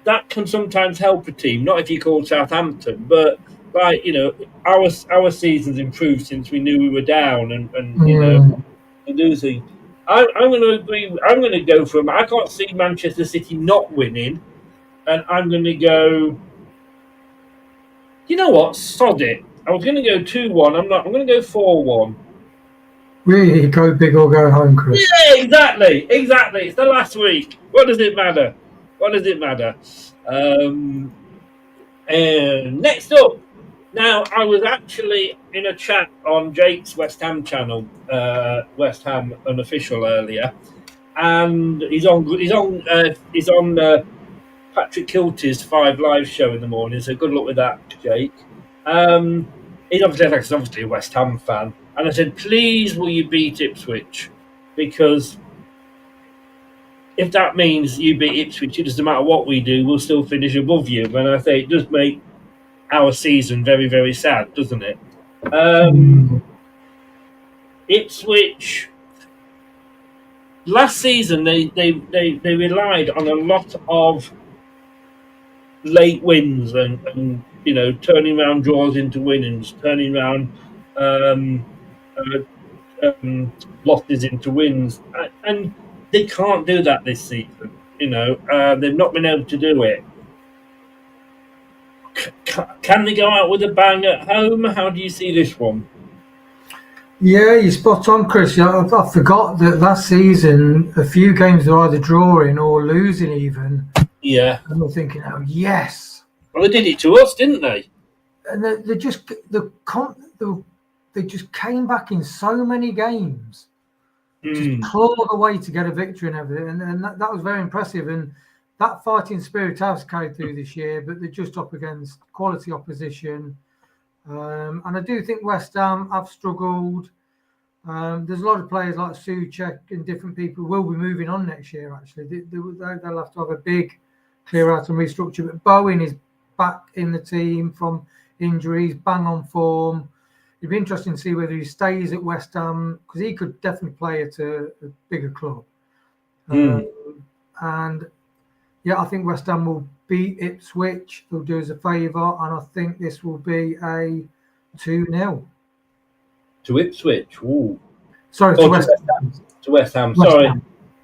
that can sometimes help a team. Not if you call Southampton, but our season's improved since we knew we were down and losing. I'm going to agree. I'm going to go for them. I can't see Manchester City not winning. And I'm going to go, you know what? Sod it. I was going to go 2-1. I'm going to go 4-1. Really? Go big or go home, Chris? Yeah, exactly. It's the last week. What does it matter? And next up, now I was actually in a chat on Jake's West Ham channel, West Ham Unofficial earlier. And he's on Patrick Kilty's 5 Live show in the morning, so good luck with that, Jake. He's obviously a West Ham fan, and I said, please will you beat Ipswich, because if that means you beat Ipswich, it doesn't matter what we do, we'll still finish above you. And I say it does make our season very, very sad, doesn't it? Ipswich, last season they relied on a lot of late wins and turning around draws into winnings, turning around losses into wins, and they can't do that this season. They've not been able to do it. Can they go out with a bang at home? How do you see this one? Yeah, you're spot on, Chris. I forgot that last season a few games were either drawing or losing even. Yeah. And we're thinking, oh yes. Well, they did it to us, didn't they? And they just came back in so many games, just clawed away to get a victory and everything, and that was very impressive. And that fighting spirit has carried through this year, but they're just up against quality opposition. And I do think West Ham have struggled. There's a lot of players like Souček and different people will be moving on next year, actually. They'll have to have a big clear out and restructure. But Bowen is back in the team from injuries, bang on form. It'd be interesting to see whether he stays at West Ham, because he could definitely play at a bigger club. And yeah, I think West Ham will beat Ipswich. They'll do us a favour, and I think this will be a 2-0. To Ipswich? Ooh. Sorry, to West Ham. To West Ham, sorry.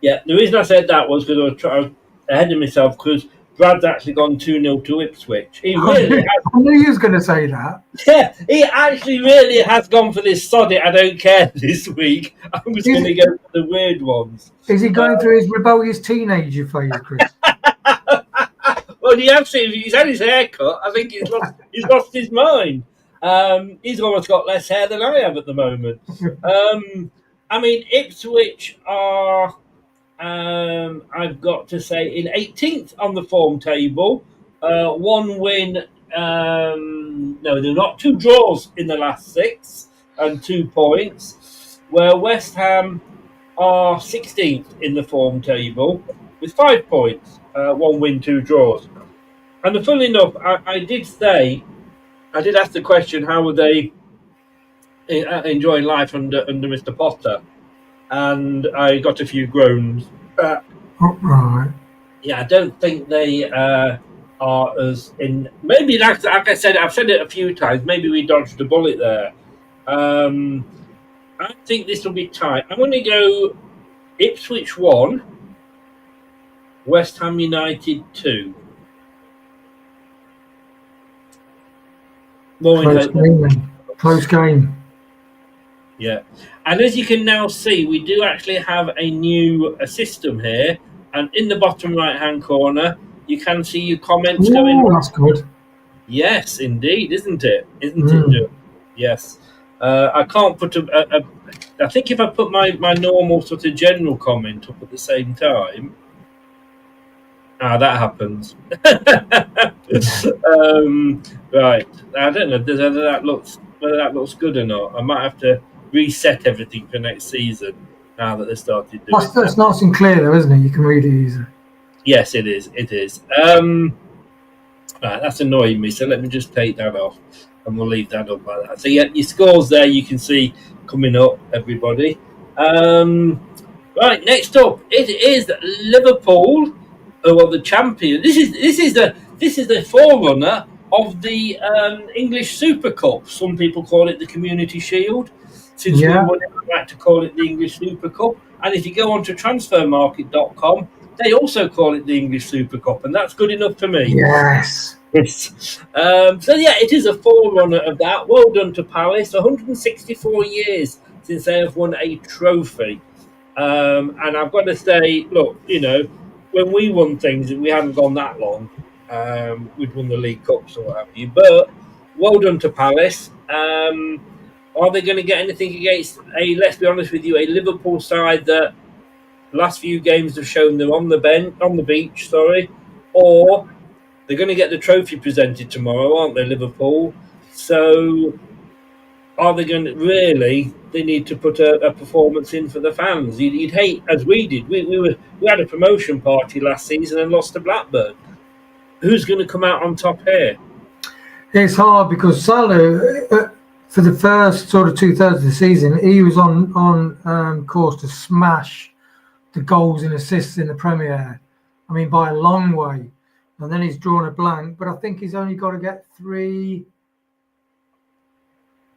Yeah, the reason I said that was because I was ahead of myself, because Brad's actually gone 2-0 to Ipswich. He really has. I knew you was going to say that. Yeah, he actually really has gone for this sod it, I don't care this week. I was going to go for the weird ones. Is he going through his rebellious teenager phase, Chris? Well, he's had his hair cut. I think he's lost his mind. He's almost got less hair than I have at the moment. I mean, Ipswich are I've got to say, in 18th on the form table. One win. No, they're not, 2 draws in the last 6 and 2 points. Where West Ham are 16th in the form table with 5 points, 1 win, 2 draws. And funnily enough, I did ask the question, how were they enjoying life under Mr. Potter? And I got a few groans. Right. Yeah, I don't think they are as in. Maybe like I said, I've said it a few times. Maybe we dodged a bullet there. I think this will be tight. I'm going to go Ipswich 1, West Ham United 2. Close game. Yeah, and as you can now see, we do actually have a new system here, and in the bottom right-hand corner, you can see your comments going. Oh, that's good. Yes, indeed, isn't it? Isn't it, Joe? Yes. I can't put I think if I put my normal sort of general comment up at the same time, that happens. Right. I don't know whether that looks good or not. I might have to reset everything for next season now that they started doing That's nice and clear, though, isn't it? You can read it easily. Yes, it is. It is. Right, that's annoying me. So let me just take that off, and we'll leave that up like that. So yeah, your scores there you can see coming up, everybody. Right, next up it is Liverpool, the champion. This is the forerunner of the English Super Cup. Some people call it the Community Shield. Since we won it, I like to call it the English Super Cup. And if you go on to transfermarket.com, they also call it the English Super Cup, and that's good enough for me. Yes. So yeah, it is a forerunner of that. Well done to Palace. 164 years since they have won a trophy. And I've got to say, look, when we won things, we hadn't gone that long. We'd won the League Cups or what have you. But well done to Palace. Are they going to get anything against let's be honest with you, a Liverpool side that last few games have shown they're on the beach, or they're going to get the trophy presented tomorrow, aren't they, Liverpool? So are they going to really? They need to put a performance in for the fans. You'd hate, as we did. We had a promotion party last season and lost to Blackburn. Who's going to come out on top here? It's hard because Salah, for the first sort of 2/3 of the season, he was on course to smash the goals and assists in the Premier. I mean, by a long way. And then he's drawn a blank, but I think he's only got to get 3.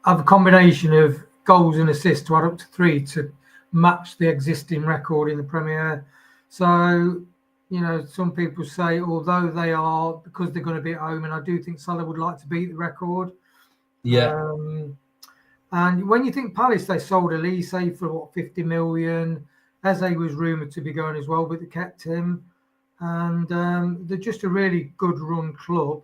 Have a combination of goals and assists to add up to 3 to match the existing record in the Premier. So, some people say, although they are, because they're going to be at home, and I do think Salah would like to beat the record. Yeah. And when you think Palace, they sold Elise for 50 million. Eze was rumoured to be going as well, but they kept him. And they're just a really good run club.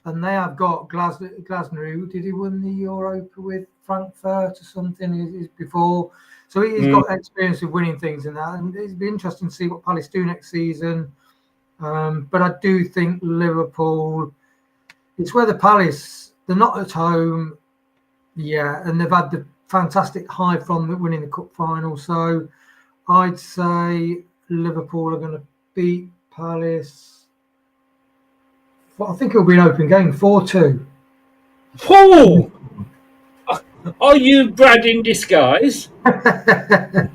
And they have got Glasner, who did he win the Europa with Frankfurt or something before? So he's got experience of winning things in that. And it'd be interesting to see what Palace do next season. But I do think Liverpool, it's where the Palace, they're not at home. Yeah, and they've had the fantastic high from winning the cup final. So I'd say Liverpool are going to beat Palace. I think it'll be an open game, 4-2. Oh! Are you Brad in disguise? I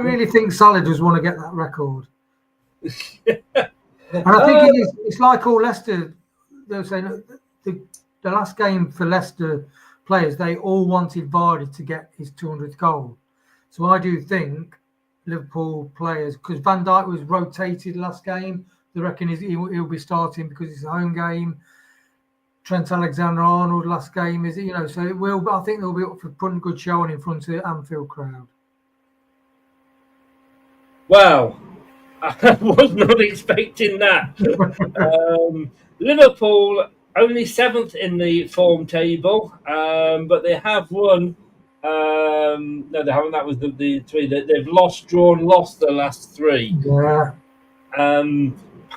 really think Salah does want to get that record. And I think it's like all Leicester. They were saying the last game for Leicester players, they all wanted Vardy to get his 200th goal. So I do think Liverpool players, because Van Dijk was rotated last game, they reckon he'll be starting because it's a home game. Trent Alexander-Arnold last game is, so it will. But I think they'll be up for putting a good showing in front of the Anfield crowd. Wow, I was not expecting that. Liverpool only 7th in the form table, but they have won No, they haven't. That was the three. They've lost, drawn, lost the last three. Yeah.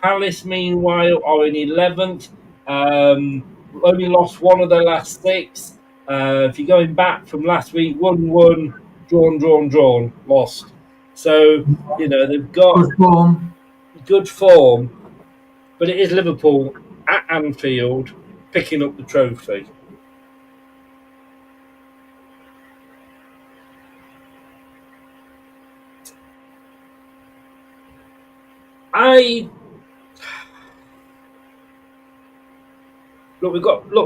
Palace, meanwhile, are in 11th. Only lost one of their last six. If you're going back from last week, 1-1, drawn, lost. So, they've got Good form. good form, but it is Liverpool at Anfield picking up the trophy.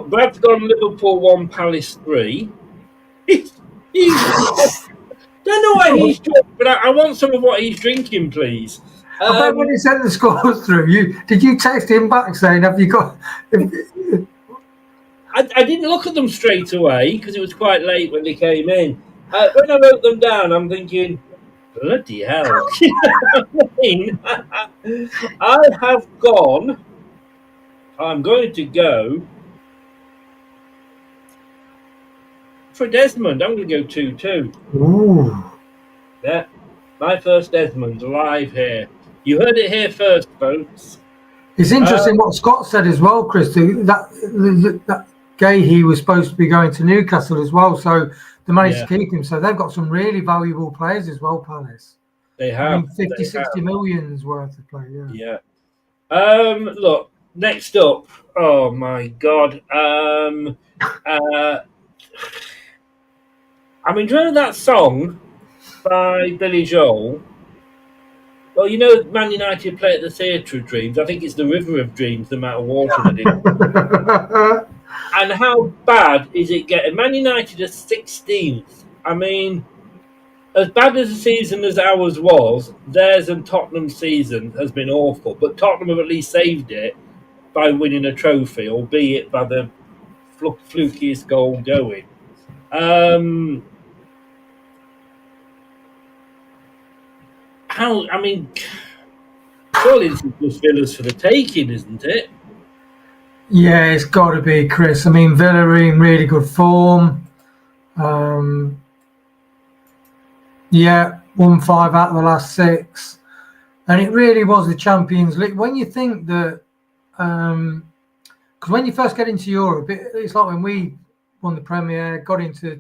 Brad's gone Liverpool 1, Palace 3. He's don't know what he's drinking, but I want some of what he's drinking, please. I bet when he sent the scores through, did you text him back saying, "Have you got?" I didn't look at them straight away because it was quite late when they came in. When I wrote them down, I'm thinking, bloody hell. You know what I mean? I'm going to go for Desmond. I'm going to go 2-2. Ooh. Yeah, my first Desmond live here. You heard it here first, folks. It's interesting what Scott said as well, Chris. That Gahey was supposed to be going to Newcastle as well, so they managed to keep him. So they've got some really valuable players as well, Palace. They have. 60 millions worth of play, yeah. Look, next up, oh my God. Do you remember that song by Billy Joel? Well, Man United play at the Theatre of Dreams. I think it's the River of Dreams, the amount of water that it is. And how bad is it getting? Man United are 16th. I mean, as bad as the season as ours was, theirs and Tottenham's season has been awful. But Tottenham have at least saved it by winning a trophy, albeit by the flukiest goal going. Surely this is just Villa's for the taking, isn't it? Yeah, it's got to be, Chris. I mean, Villa are in really good form. Won 5 out of the last 6. And it really was the Champions League. When you think that, because when you first get into Europe, it's like when we won the Premier, got into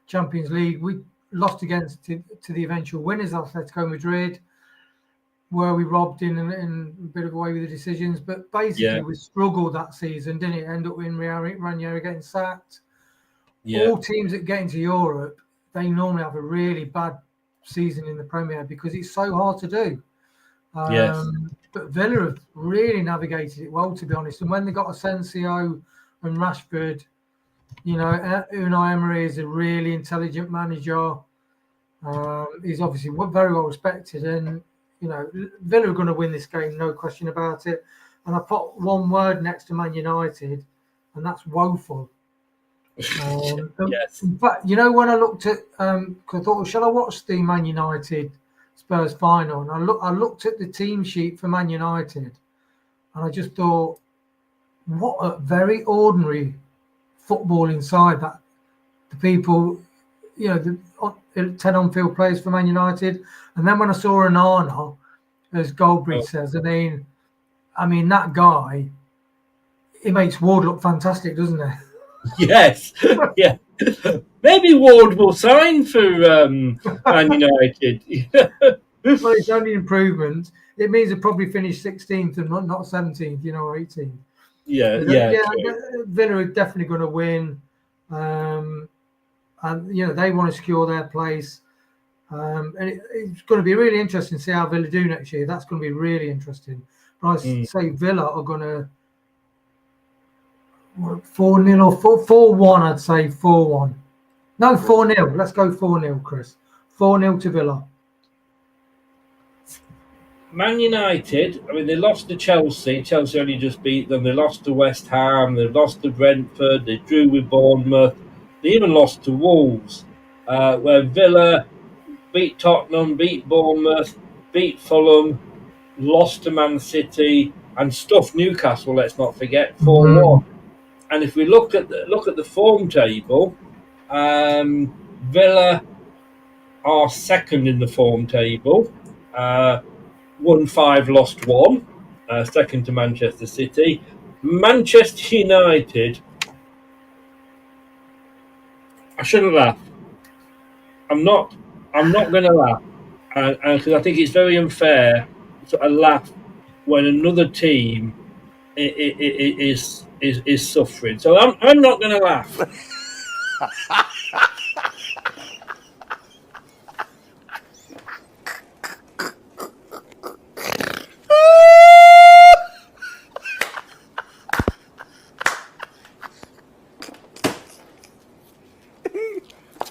Champions League, we lost against to the eventual winners, Atletico Madrid, where we robbed in a bit of a way with the decisions. But basically, we struggled that season, didn't it? End up in Ranieri getting sacked. Yeah. All teams that get into Europe, they normally have a really bad season in the Premier because it's so hard to do. But Villa have really navigated it well, to be honest. And when they got Asensio and Rashford, Unai Emery is a really intelligent manager. He's obviously very well respected, and Villa are going to win this game, no question about it. And I put one word next to Man United, and that's woeful. Yes. In fact, when I looked at, because I thought, shall I watch the Man United Spurs final? And I looked at the team sheet for Man United, and I just thought, what a very ordinary football inside that. The people, the 10 on-field players for Man United. And then when I saw Onana, as Goldbridge says, I mean, that guy, he makes Ward look fantastic, doesn't he? Yes. Yeah. Maybe Ward will sign for Man United. Well, it's only improvement. It means they'll probably finish 16th and not 17th, or 18th. Yeah. Villa are definitely going to win. And, they want to secure their place. And it's going to be really interesting to see how Villa do next year. That's going to be really interesting. But I say Villa are going to 4-0 or 4-1, I'd say 4-1. No, 4-0. Let's go 4-0, Chris. 4-0 to Villa. Man United, they lost to Chelsea. Chelsea only just beat them. They lost to West Ham. They lost to Brentford. They drew with Bournemouth. They even lost to Wolves, where Villa beat Tottenham, beat Bournemouth, beat Fulham, lost to Man City, and stuffed Newcastle, let's not forget, 4-1. And if we look at the form table, Villa are second in the form table. Won 5, lost 1. Second to Manchester City. Manchester United. I shouldn't laugh. I'm not going to laugh, because I think it's very unfair to laugh when another team is suffering. So I'm not going to laugh.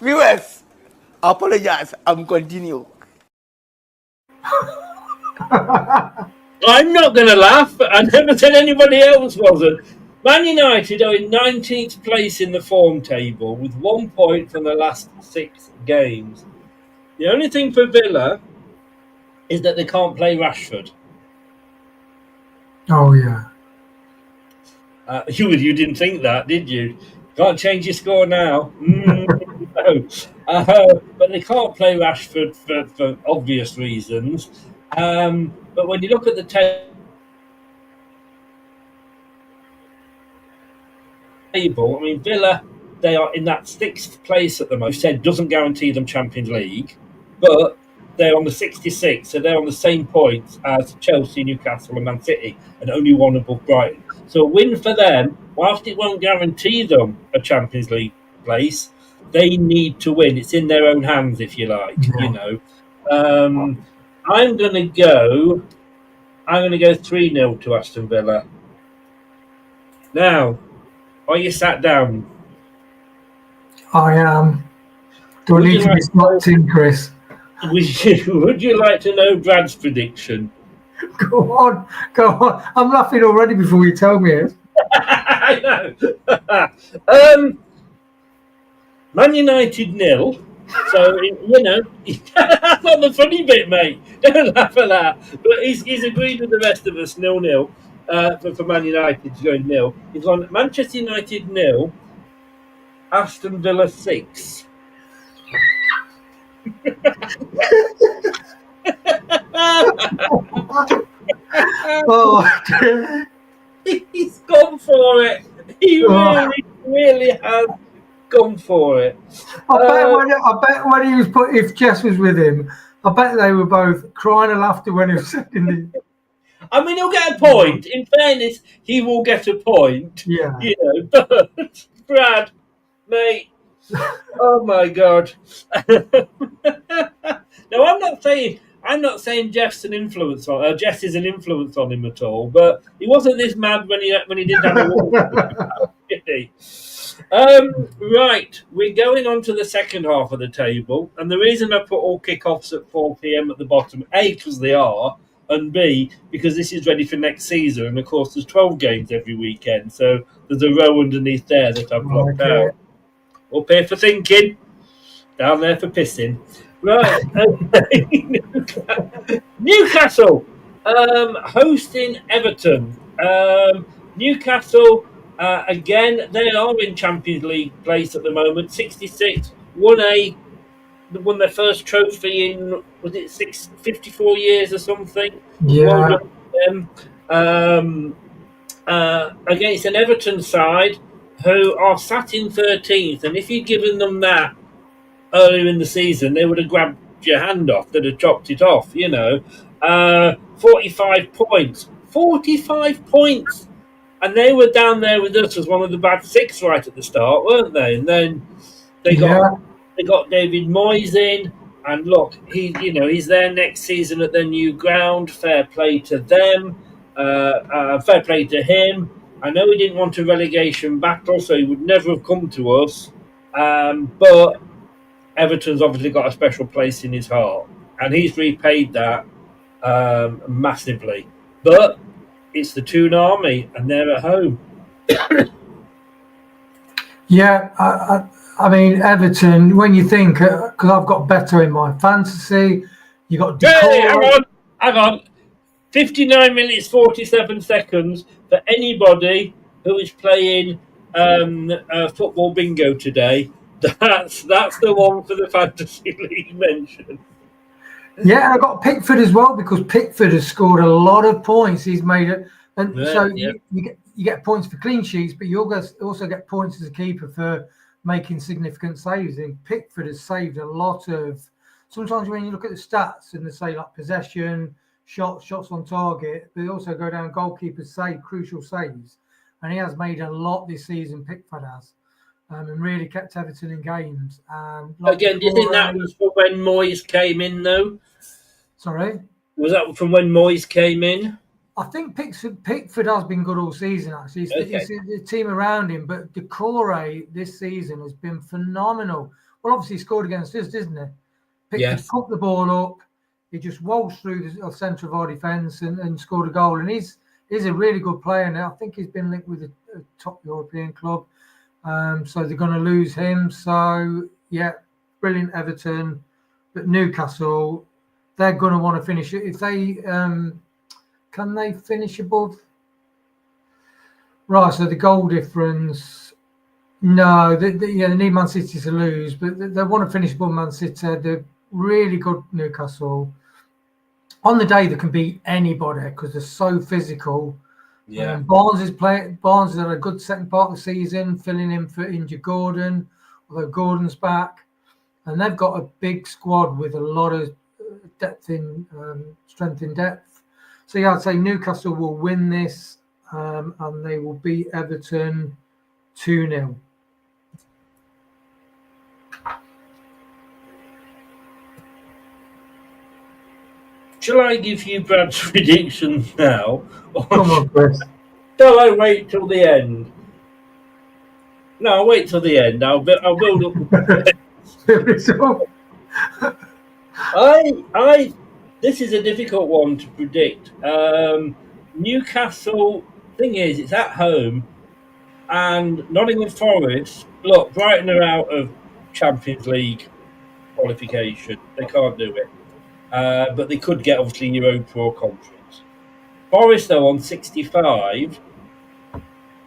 Viewers, apologize. I'm continue. I'm not going to laugh. I never said anybody else wasn't. Man United are in 19th place in the form table with 1 point from the last 6 games. The only thing for Villa is that they can't play Rashford. Oh, yeah. You didn't think that, did you? Can't change your score now. No. But they can't play Rashford for obvious reasons. But when you look at the table, I mean, Villa, they are in that 6th place at the moment. Said doesn't guarantee them Champions League, but they're on the 66th, so they're on the same points as Chelsea, Newcastle, and Man City, and only 1 above Brighton. So a win for them, whilst it won't guarantee them a Champions League place, they need to win. It's in their own hands, if you like. You know, I'm going to go 3-0 to Aston Villa. Now, are you sat down? I am. Do I need to be stopped in, Chris? Would you like to know Brad's prediction? Go on. I'm laughing already before you tell me it. I know. Man United 0. So, you know, that's not the funny bit, mate. Don't laugh at that. But he's agreed with the rest of us, 0-0, for Man United to go 0. He's on Manchester United 0, Aston Villa 6. Oh, He's gone for it. He really has gone for it. I bet when he was if Jess was with him, I bet they were both crying and laughter when he was sitting. I mean, he'll get a point. In fairness, he will get a point. Yeah. You know, but Brad, mate, oh my God. No, I'm not saying Jess is an influence on him at all. But he wasn't this mad when he didn't have a walk, did he? Right, we're going on to the second half of the table, and the reason I put all kickoffs at 4 p.m. at the bottom, A, because they are, and B, because this is ready for next season, and of course there's 12 games every weekend, so there's a row underneath there that I've blocked out. Up here for thinking, down there for pissing. Right, Newcastle hosting Everton. Newcastle, again, they are in Champions League place at the moment. 66, won their first trophy in, was it 54 years or something? Yeah. Against an Everton side who are sat in 13th, and if you'd given them that earlier in the season, they would have grabbed your hand off, they'd have chopped it off, you know. 45 points. 45 points! And they were down there with us as one of the bad 6 right at the start, weren't they? And then they got David Moyes in, and look, he's there next season at their new ground. Fair play to them. Fair play to him. I know he didn't want a relegation battle, so he would never have come to us. But Everton's obviously got a special place in his heart, and he's repaid that massively. But it's the Toon Army, and they're at home. Yeah, I mean, Everton, when you think, because I've got better in my fantasy, you got Hey, hang on. 59 minutes, 47 seconds for anybody who is playing football bingo today. That's the one for the Fantasy League mention. Yeah, and I got Pickford as well because Pickford has scored a lot of points. He's made it, and Yeah, so yeah. you get points for clean sheets, but you also get points as a keeper for making significant saves. And Pickford has saved a lot of. Sometimes when you look at the stats and they say like possession, shots on target, they also go down goalkeepers save crucial saves, and he has made a lot this season. Pickford has. And really kept Everton in games. Again, do you think that was from when Moyes came in, though? Sorry? Was that from when Moyes came in? I think Pickford has been good all season, actually. It's the team around him, but Decore this season has been phenomenal. Well, obviously, he scored against us, didn't he? Pickford put the ball up. He just waltzed through the centre of our defence and scored a goal. And he's a really good player now. I think he's been linked with a top European club. So they're going to lose him. So, yeah, brilliant Everton. But Newcastle, they're going to want to finish it. If they can they finish above? Right, so the goal difference. No, they need Man City to lose, but they want to finish above Man City. They're really good, Newcastle. On the day, they can beat anybody because they're so physical. Yeah. Barnes has had a good second part of the season, filling in for injured Gordon, although Gordon's back. And they've got a big squad with a lot of depth in strength in depth. So yeah, I'd say Newcastle will win this, and they will beat Everton 2-0. Shall I give you Brad's predictions now? Come on, Chris. Shall I wait till the end? No, I'll wait till the end. I'll build up. This is a difficult one to predict. Newcastle, thing is, it's at home, and Nottingham Forest. Look, Brighton are out of Champions League qualification. They can't do it, but they could get obviously Europa or Conference. Forest, though, on 65,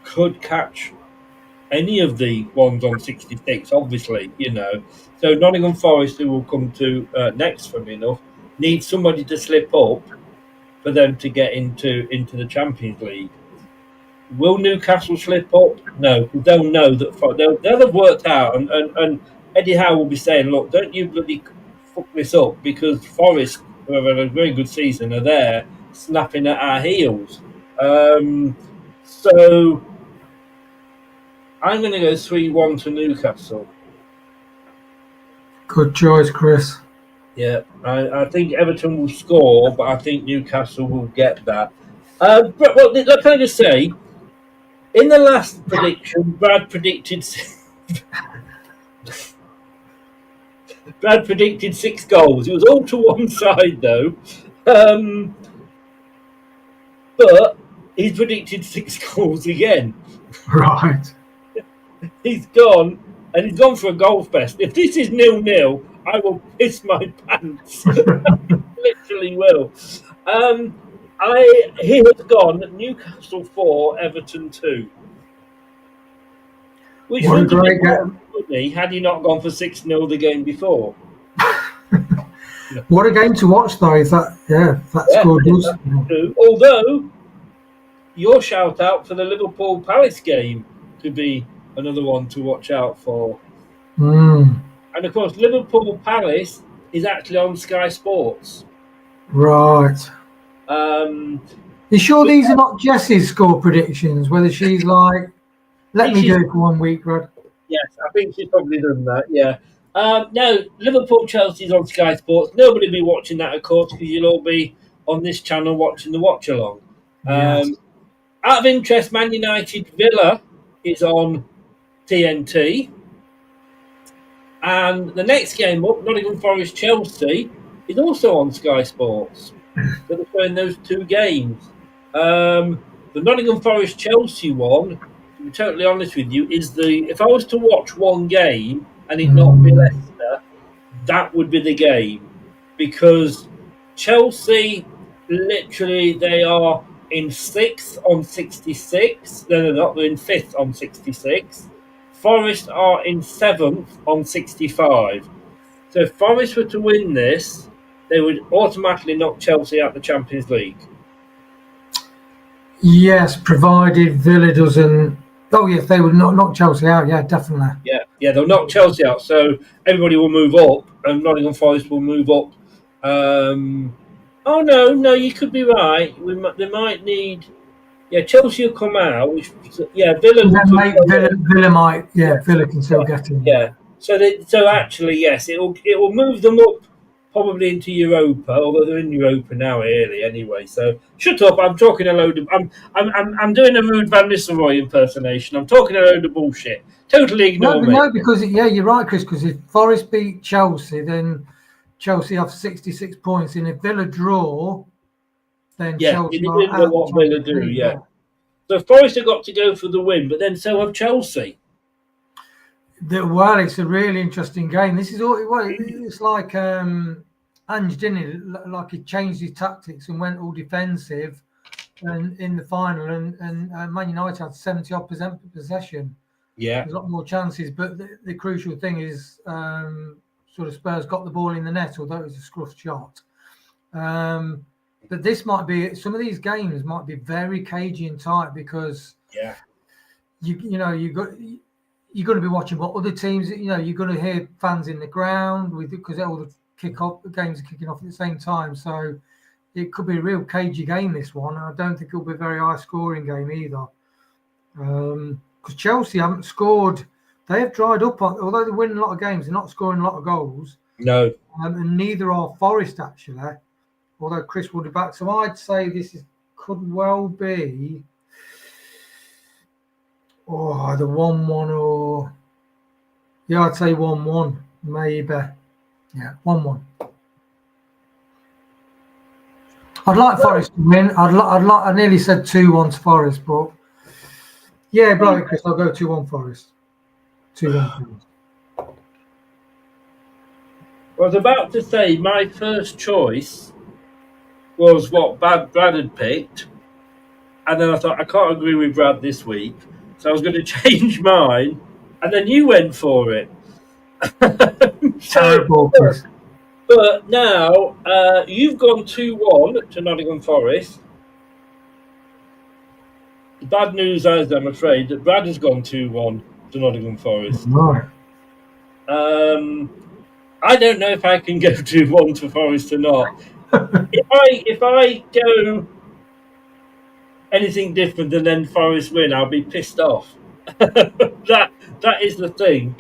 could catch any of the ones on 66, obviously, So Nottingham Forest, who will come to next, funny enough, need somebody to slip up for them to get into the Champions League. Will Newcastle slip up? No, because they'll know that they'll have worked out, and Eddie Howe will be saying, look, don't you bloody fuck this up, because Forest, who have had a very good season, are there snapping at our heels. So I'm going to go 3-1 to Newcastle. Good choice, Chris. Yeah, I think Everton will score, but I think Newcastle will get that. But can I just say, in the last prediction, Brad predicted 6 goals. It was all to one side, though. But he's predicted 6 goals again. Right. He's gone, and he's gone for a goal fest. If this is 0-0, I will piss my pants. Literally will. He has gone Newcastle 4, Everton 2. Which would have been funny had he not gone for 6-0 the game before. What a game to watch, though. That's good. Although, your shout out for the Liverpool Palace game could be another one to watch out for. And of course, Liverpool Palace is actually on Sky Sports. Right. You sure these are not Jessie's score predictions? Whether she's like, let me do it for 1 week, Rod? Yes, I think she's probably done that, yeah. No, Liverpool Chelsea's on Sky Sports. Nobody will be watching that, of course, because you'll all be on this channel watching the watch along. Yes. Out of interest, Man United Villa is on TNT. And the next game up, Nottingham Forest Chelsea, is also on Sky Sports. So they're showing those 2 games. The Nottingham Forest Chelsea one, to be totally honest with you, is if I was to watch one game and it not be Leicester, that would be the game. Because Chelsea, literally, they are in 6th on 66. No, they're not. They're in 5th on 66. Forest are in 7th on 65. So if Forest were to win this, they would automatically knock Chelsea out the Champions League. Yes, provided Villa doesn't. Oh, yes, they would knock Chelsea out. Yeah, definitely. Yeah, they'll knock Chelsea out. So everybody will move up, and Nottingham Forest will move up. Oh no, you could be right. They might need. Yeah, Chelsea will come out. Villa. And then Villa might. Yeah, Villa can still get in. Yeah. So actually, yes, it will move them up probably into Europa, although they're in Europa now, really. Anyway, so shut up. I'm talking a load of. I'm doing a Ruud van Nistelrooy impersonation. I'm talking a load of bullshit. Totally ignore me. No, because you're right, Chris. Because if Forest beat Chelsea, then Chelsea have 66 points. And if Villa draw, then Chelsea you didn't know what Villa do. Yeah. So Forest have got to go for the win, but then so have Chelsea. Well, it's a really interesting game. This is all. Well, it's like Ange, didn't it? Like he changed his tactics and went all defensive, and in the final, and Man United had 70% possession. Yeah, there's a lot more chances, but the crucial thing is sort of Spurs got the ball in the net, although it was a scruff shot. But this might be some of these games might be very cagey and tight because you're going to be watching what other teams. You're going to hear fans in the ground because all the games are kicking off at the same time. So it could be a real cagey game. This one, I don't think it'll be a very high scoring game either. Because Chelsea haven't scored. They have dried up. Although they win a lot of games, they're not scoring a lot of goals. No. And neither are Forest, actually. Although Chris will be back. So I'd say could well be either 1-1 or... Yeah, I'd say 1-1, maybe. Yeah, 1-1. I'd like Forest to win. I nearly said 2-1 to Forest, but... Yeah, blow it, Chris. I'll go 2-1 Forest. 2-1 Forest. I was about to say my first choice was what Brad had picked, and then I thought I can't agree with Brad this week, so I was going to change mine, and then you went for it. Terrible, Chris. But now you've gone 2-1 to Nottingham Forest. The bad news is, I'm afraid, that Brad has gone 2-1 to Nottingham Forest. No. I don't know if I can go 2-1 to Forest or not. If I go anything different than then Forest win, I'll be pissed off. That is the thing.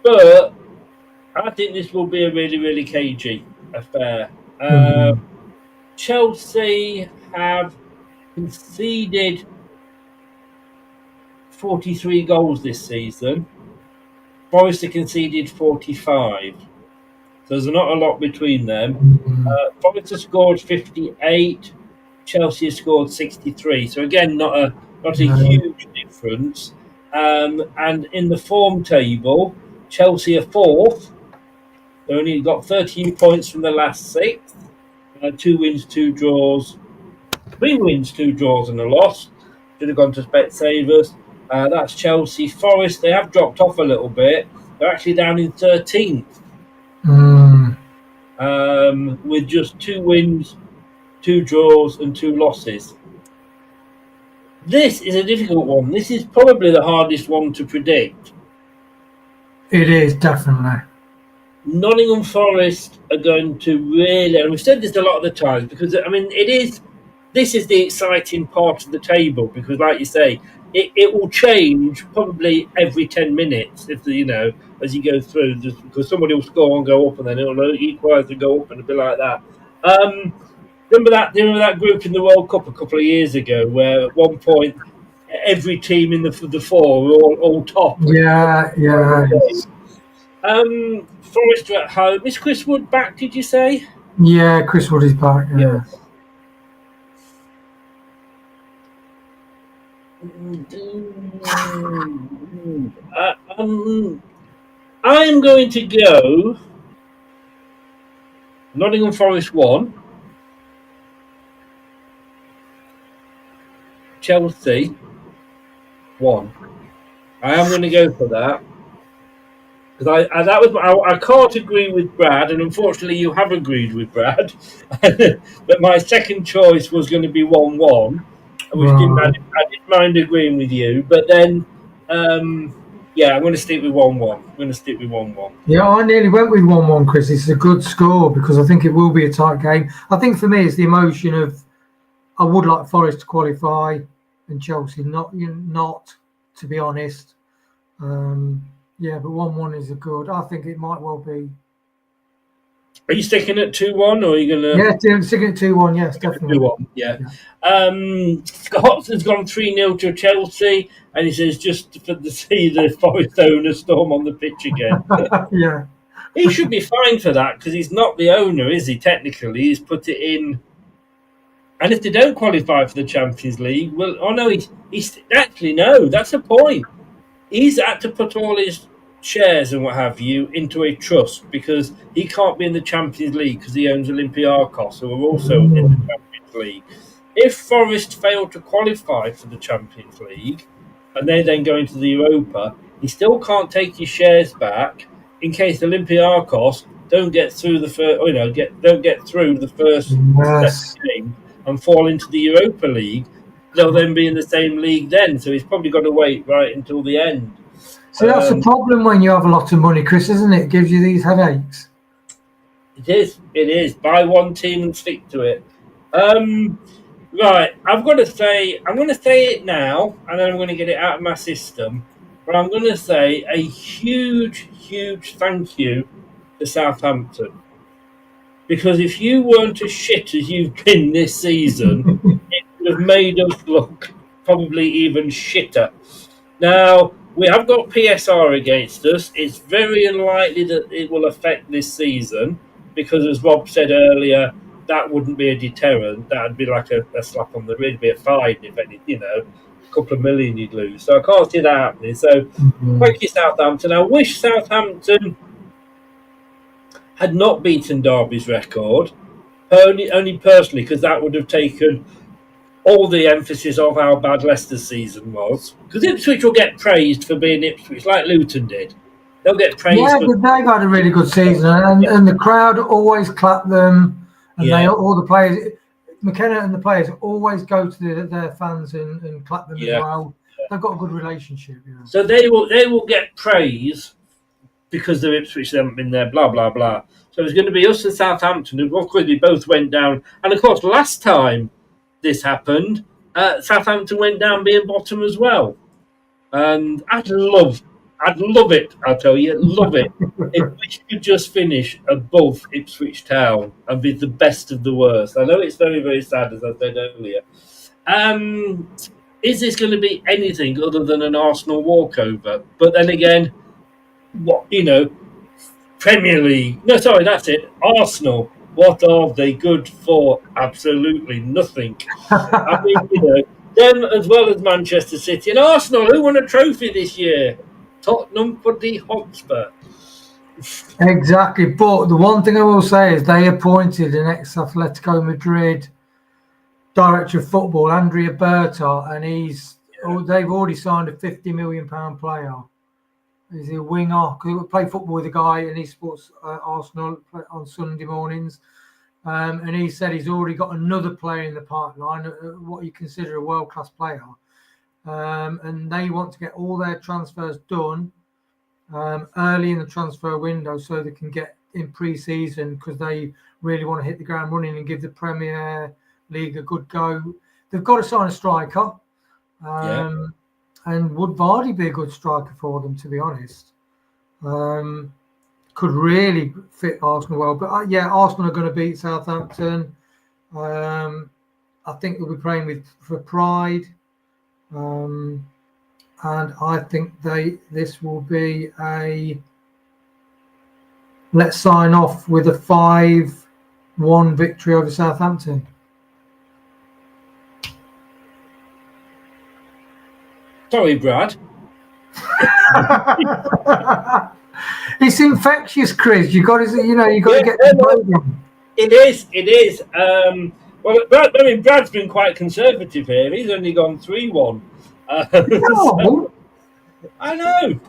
But I think this will be a really, really cagey affair. Chelsea have conceded 43 goals this season. Forest have conceded 45. So there's not a lot between them. Forest have scored 58. Chelsea have scored 63. So again, not a huge difference. And in the form table, Chelsea are 4th. They only got 13 points from the last 6. 2 wins, 2 draws. 3 wins, 2 draws and a loss. Should have gone to Specsavers. That's Chelsea. Forest, they have dropped off a little bit. They're actually down in 13th. With just 2 wins, 2 draws and 2 losses. This is a difficult one. This is probably the hardest one to predict. It is, definitely. Nottingham Forest are going to really, and we've said this a lot of the times, because I mean this is the exciting part of the table, because like you say, it will change probably every 10 minutes as you go through, just because somebody will score and go up, and then it'll equalise and go up, and a bit like that. Remember that group in the World Cup a couple of years ago, where at one point every team in the 4 were all top. Yeah. Forest are at home. Is Chris Wood back? Did you say? Yeah, Chris Wood is back. Yeah. I am going to go Nottingham Forest 1, Chelsea 1. I am going to go for that. Because I can't agree with Brad, and unfortunately you have agreed with Brad. But my second choice was going to be 1-1, which I didn't mind agreeing with you. But then, yeah, I'm going to stick with 1-1. Yeah, I nearly went with 1-1, Chris. It's a good score because I think it will be a tight game. I think for me, it's the emotion of I would like Forest to qualify and Chelsea not, to be honest. Yeah, but 1-1 is a good. I think it might well be. Are you sticking at 2-1, or are you going to? Yeah, I'm sticking at 2-1. Yes, definitely. 2-1. Yeah. Scott has gone 3-0 to Chelsea, and he says just to see the Forest owner storm on the pitch again. Yeah. He should be fine for that because he's not the owner, is he? Technically, he's put it in. And if they don't qualify for the Champions League, well, he's actually no. That's a point. He's had to put all his shares and what have you into a trust because he can't be in the Champions League because he owns Olympiacos, who are also in the Champions League. If Forest fail to qualify for the Champions League and they then go into the Europa, he still can't take his shares back in case Olympiacos don't get through the first, don't get through the first game and fall into the Europa League. They'll then be in the same league then, so he's probably got to wait right until the end. So that's the problem when you have a lot of money, Chris, isn't it? It gives you these headaches. It is. Buy one team and stick to it. Right, I'm going to say it now, and then I'm going to get it out of my system. But I'm going to say a huge, huge thank you to Southampton. Because if you weren't as shit as you've been this season, it would have made us look probably even shitter. Now, we have got PSR against us. It's very unlikely that it will affect this season because, as Rob said earlier, that wouldn't be a deterrent. That would be like a slap on the wrist, it'd be a fine, if anything, a couple of million you'd lose. So I can't see that happening. So thank you, Southampton. I wish Southampton had not beaten Derby's record, only personally, because that would have taken all the emphasis of how bad Leicester's season was. Because Ipswich will get praised for being Ipswich, like Luton did. They'll get praised. Yeah, but they've had a really good season, and the crowd always clap them, and all the players, McKenna and the players always go to their fans and clap them as well. They've got a good relationship. So they will get praise because they're Ipswich, they haven't been there, blah, blah, blah. So it's going to be us and Southampton, who of course we both went down. And of course, last time this happened, Southampton went down being bottom as well. And I'd love it, I'll tell you, love it, if we could just finish above Ipswich Town and be the best of the worst. I know it's very, very sad, as I said earlier. Is this going to be anything other than an Arsenal walkover? But then again, Premier League. No, sorry, that's it. Arsenal. What are they good for? Absolutely nothing. I mean, them as well as Manchester City and Arsenal, who won a trophy this year? Tottenham for the Hotspur. Exactly. But the one thing I will say is they appointed an ex-Atletico Madrid director of football, Andrea Berta, and they've already signed a £50 million player. He's a winger. He play football with a guy, and he supports Arsenal on Sunday mornings. And he said he's already got another player in the pipeline, what you consider a world-class player. And they want to get all their transfers done early in the transfer window so they can get in pre-season because they really want to hit the ground running and give the Premier League a good go. They've got to sign a striker. And would Vardy be a good striker for them, to be honest? Could really fit Arsenal well. But Arsenal are going to beat Southampton. I think they'll be playing for pride. And I think this will be let's sign off with a 5-1 victory over Southampton. Sorry, Brad. It's infectious, Chris. You got to get the program. It is. Brad's been quite conservative here. He's only gone 3-1. I know.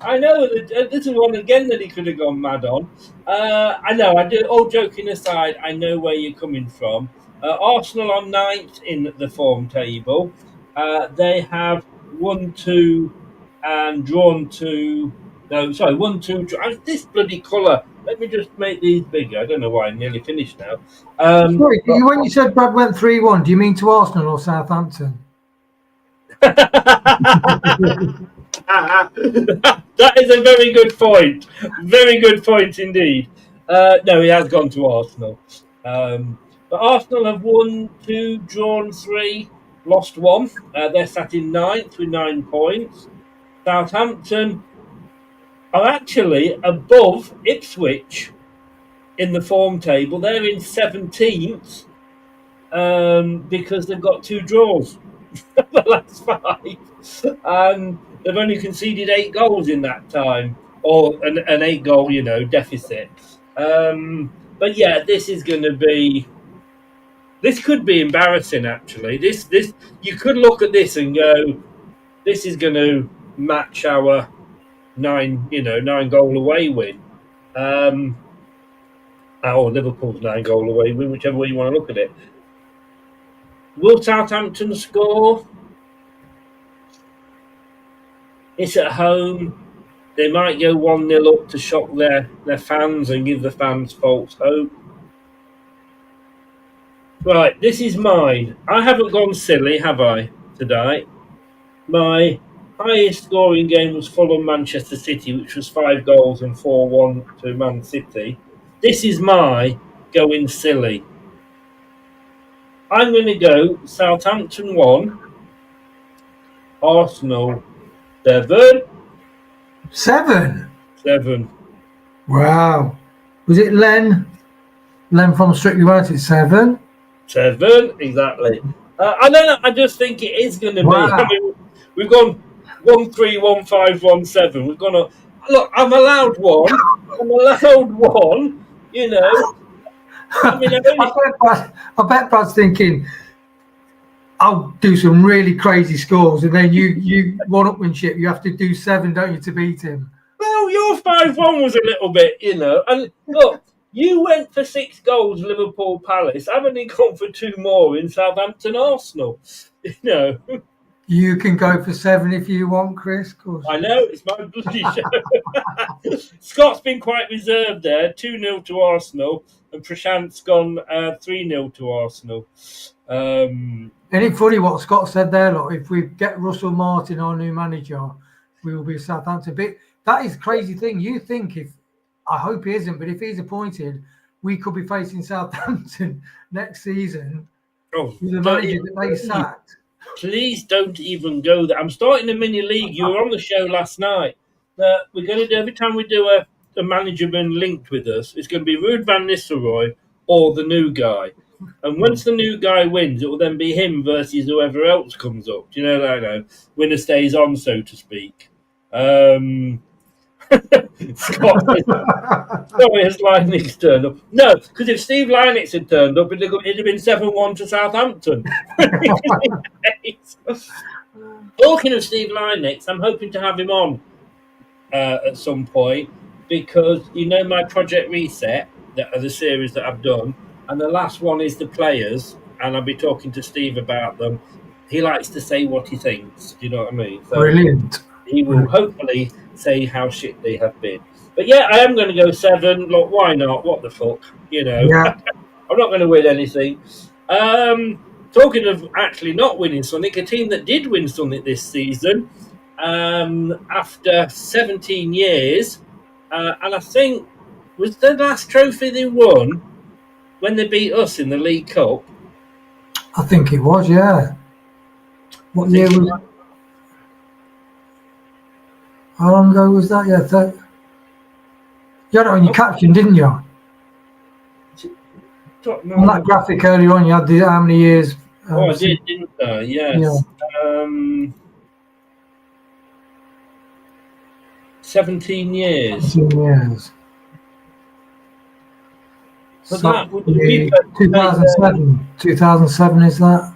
This is one again that he could have gone mad on. I know. I do. All joking aside, I know where you're coming from. Arsenal on ninth in the form table. They have won two and drawn two. No, sorry, 1-2. This bloody colour. Let me just make these bigger. I don't know why I'm nearly finished now. Sorry, when you said Brad went 3-1, do you mean to Arsenal or Southampton? That is a very good point. Very good point indeed. No, he has gone to Arsenal. But Arsenal have won 2, drawn 3, lost 1. They're sat in ninth with 9 points. Southampton are actually above Ipswich in the form table. They're in 17th because they've got 2 draws the last 5. And they've only conceded 8 goals in that time, or an 8-goal, deficit. But yeah, this is going to be. This could be embarrassing. Actually, this you could look at this and go, this is going to match our 9-goal away win. Or Liverpool's 9-goal away win, whichever way you want to look at it. Will Southampton score? It's at home. They might go 1-0 up to shock their fans and give the fans false hope. Right, this is mine. I haven't gone silly, have I, today? My highest scoring game was Fulham Manchester City, which was 5 goals and 4-1 to Man City. This is my going silly. I'm going to go Southampton 1, Arsenal 7. 7? Wow. Was it Len? Len from Strictly Wanted, 7? 7, exactly. I don't know. I just think it is going to be. Wow. I mean, we've gone 1-3, 1-5, 1-7. We've gone on. Look, I'm allowed one. I mean, I bet Brad's thinking, I'll do some really crazy scores, and then you one-upmanship. You have to do 7, don't you, to beat him? Well, your 5-1 was a little bit, And look, you went for 6 goals, Liverpool Palace. I've only gone for 2 more in Southampton Arsenal. You can go for 7 if you want, Chris. I know, it's my bloody show. Scott's been quite reserved there. 2-0 to Arsenal, and Prashant's gone 3-0 to Arsenal. Isn't it funny what Scott said there? Look, if we get Russell Martin, our new manager, we will be Southampton. But that is a crazy thing. You think I hope he isn't, but if he's appointed, we could be facing Southampton next season with the manager that they sacked. Please don't even go there. I'm starting a mini league. You were on the show last night. We're going to do, every time we do a manager been linked with us, it's going to be Ruud van Nistelrooy or the new guy. And once the new guy wins, it will then be him versus whoever else comes up. Do you know that? Winner stays on, so to speak. Scott, sorry, has Linux turned up? No, because if Steve Linux had turned up, it'd have been 7-1 to Southampton. Talking of Steve Linux, I'm hoping to have him on at some point, because my Project Reset, the series that I've done, and the last one is the players, and I'll be talking to Steve about them. He likes to say what he thinks. Do you know what I mean? So Brilliant. He will hopefully say how shit they have been. But yeah, I am going to go 7. Look, why not? What the fuck? Yeah. I'm not going to win anything. Talking of actually not winning something, a team that did win something this season after 17 years, and I think was the last trophy they won when they beat us in the League Cup. I think it was, yeah. What year was it? How long ago was that? Yeah, you had it on your caption, didn't you? On that graphic earlier on, you had how many years? I did, didn't I? Yes. Yeah. 17 years. 17 years. But So that would be 2007. 2007 is that?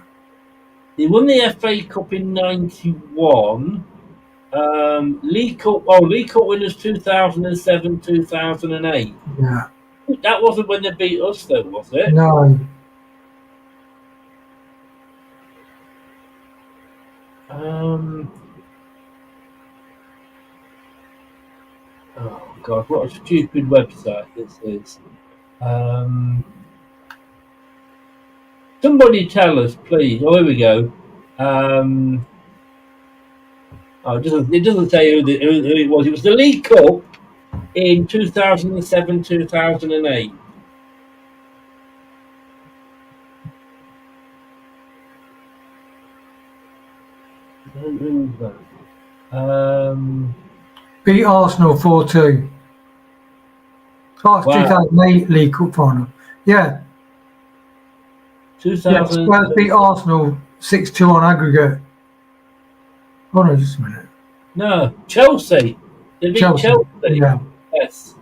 They won the FA Cup in 91. League Cup. Oh, League Cup winners 2007, 2008. Yeah. That wasn't when they beat us, though, was it? No. Oh God, what a stupid website this is. Somebody tell us, please. Oh, here we go. Oh, it doesn't say who it was. It was the League Cup in 2007, 2008. Who was that? Beat Arsenal 4-2. Oh, it's Wow. 2008 League Cup final. Yeah. Yeah, 2000. Spurs beat Arsenal 6-2 on aggregate. Oh no, just a minute. No, Chelsea. They beat Chelsea. Yeah. Yes.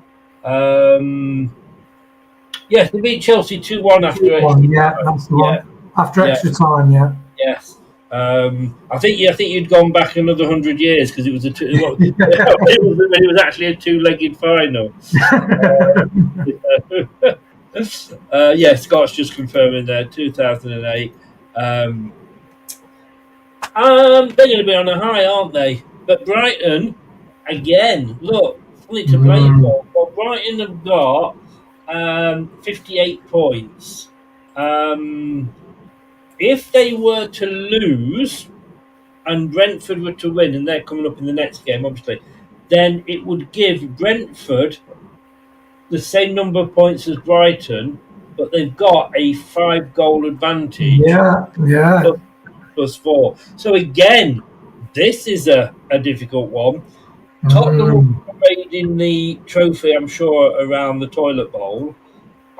Yes, they beat Chelsea 2-1 after extra Yeah, time. that's the one. After extra time, yeah. Yes. I think you'd gone back another 100 years because it was it was actually a two-legged final. Yeah, Scott's just confirming there, 2008. They're going to be on a high, aren't they? But Brighton, again, look, something to play for. Well, Brighton have got 58 points. If they were to lose and Brentford were to win, and they're coming up in the next game, obviously, then it would give Brentford the same number of points as Brighton, but they've got a 5-goal advantage. Yeah. Plus 4. So again, this is a difficult one. Tottenham will be parading the trophy, I'm sure, around the toilet bowl.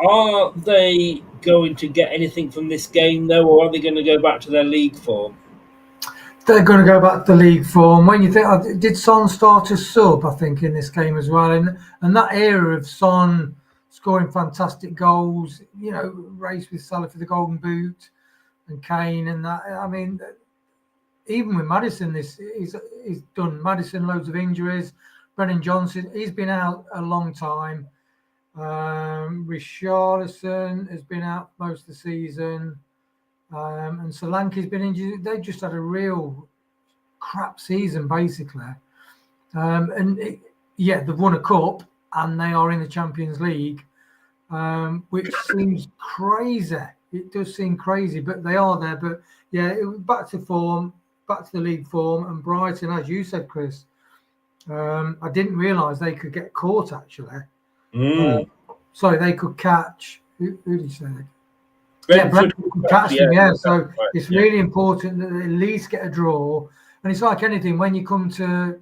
Are they going to get anything from this game, though, or are they going to go back to their league form? They're going to go back to league form. When you think, did Son start as sub, I think, in this game as well? And that era of Son scoring fantastic goals, race with Salah for the Golden Boot and Kane and that. I mean, even with Maddison, he's done. Maddison, loads of injuries. Brennan Johnson, he's been out a long time. Richarlison has been out most of the season. And Solanke's been injured. They've just had a real crap season, basically. They've won a cup and they are in the Champions League, which seems crazy. It does seem crazy, but they are there. But yeah, back to form, back to the league form. And Brighton, as you said, Chris, I didn't realise they could get caught, actually. Sorry, they could catch. Who did you say? Brentford could catch them, yeah. So it's really important that they at least get a draw. And it's like anything, when you come to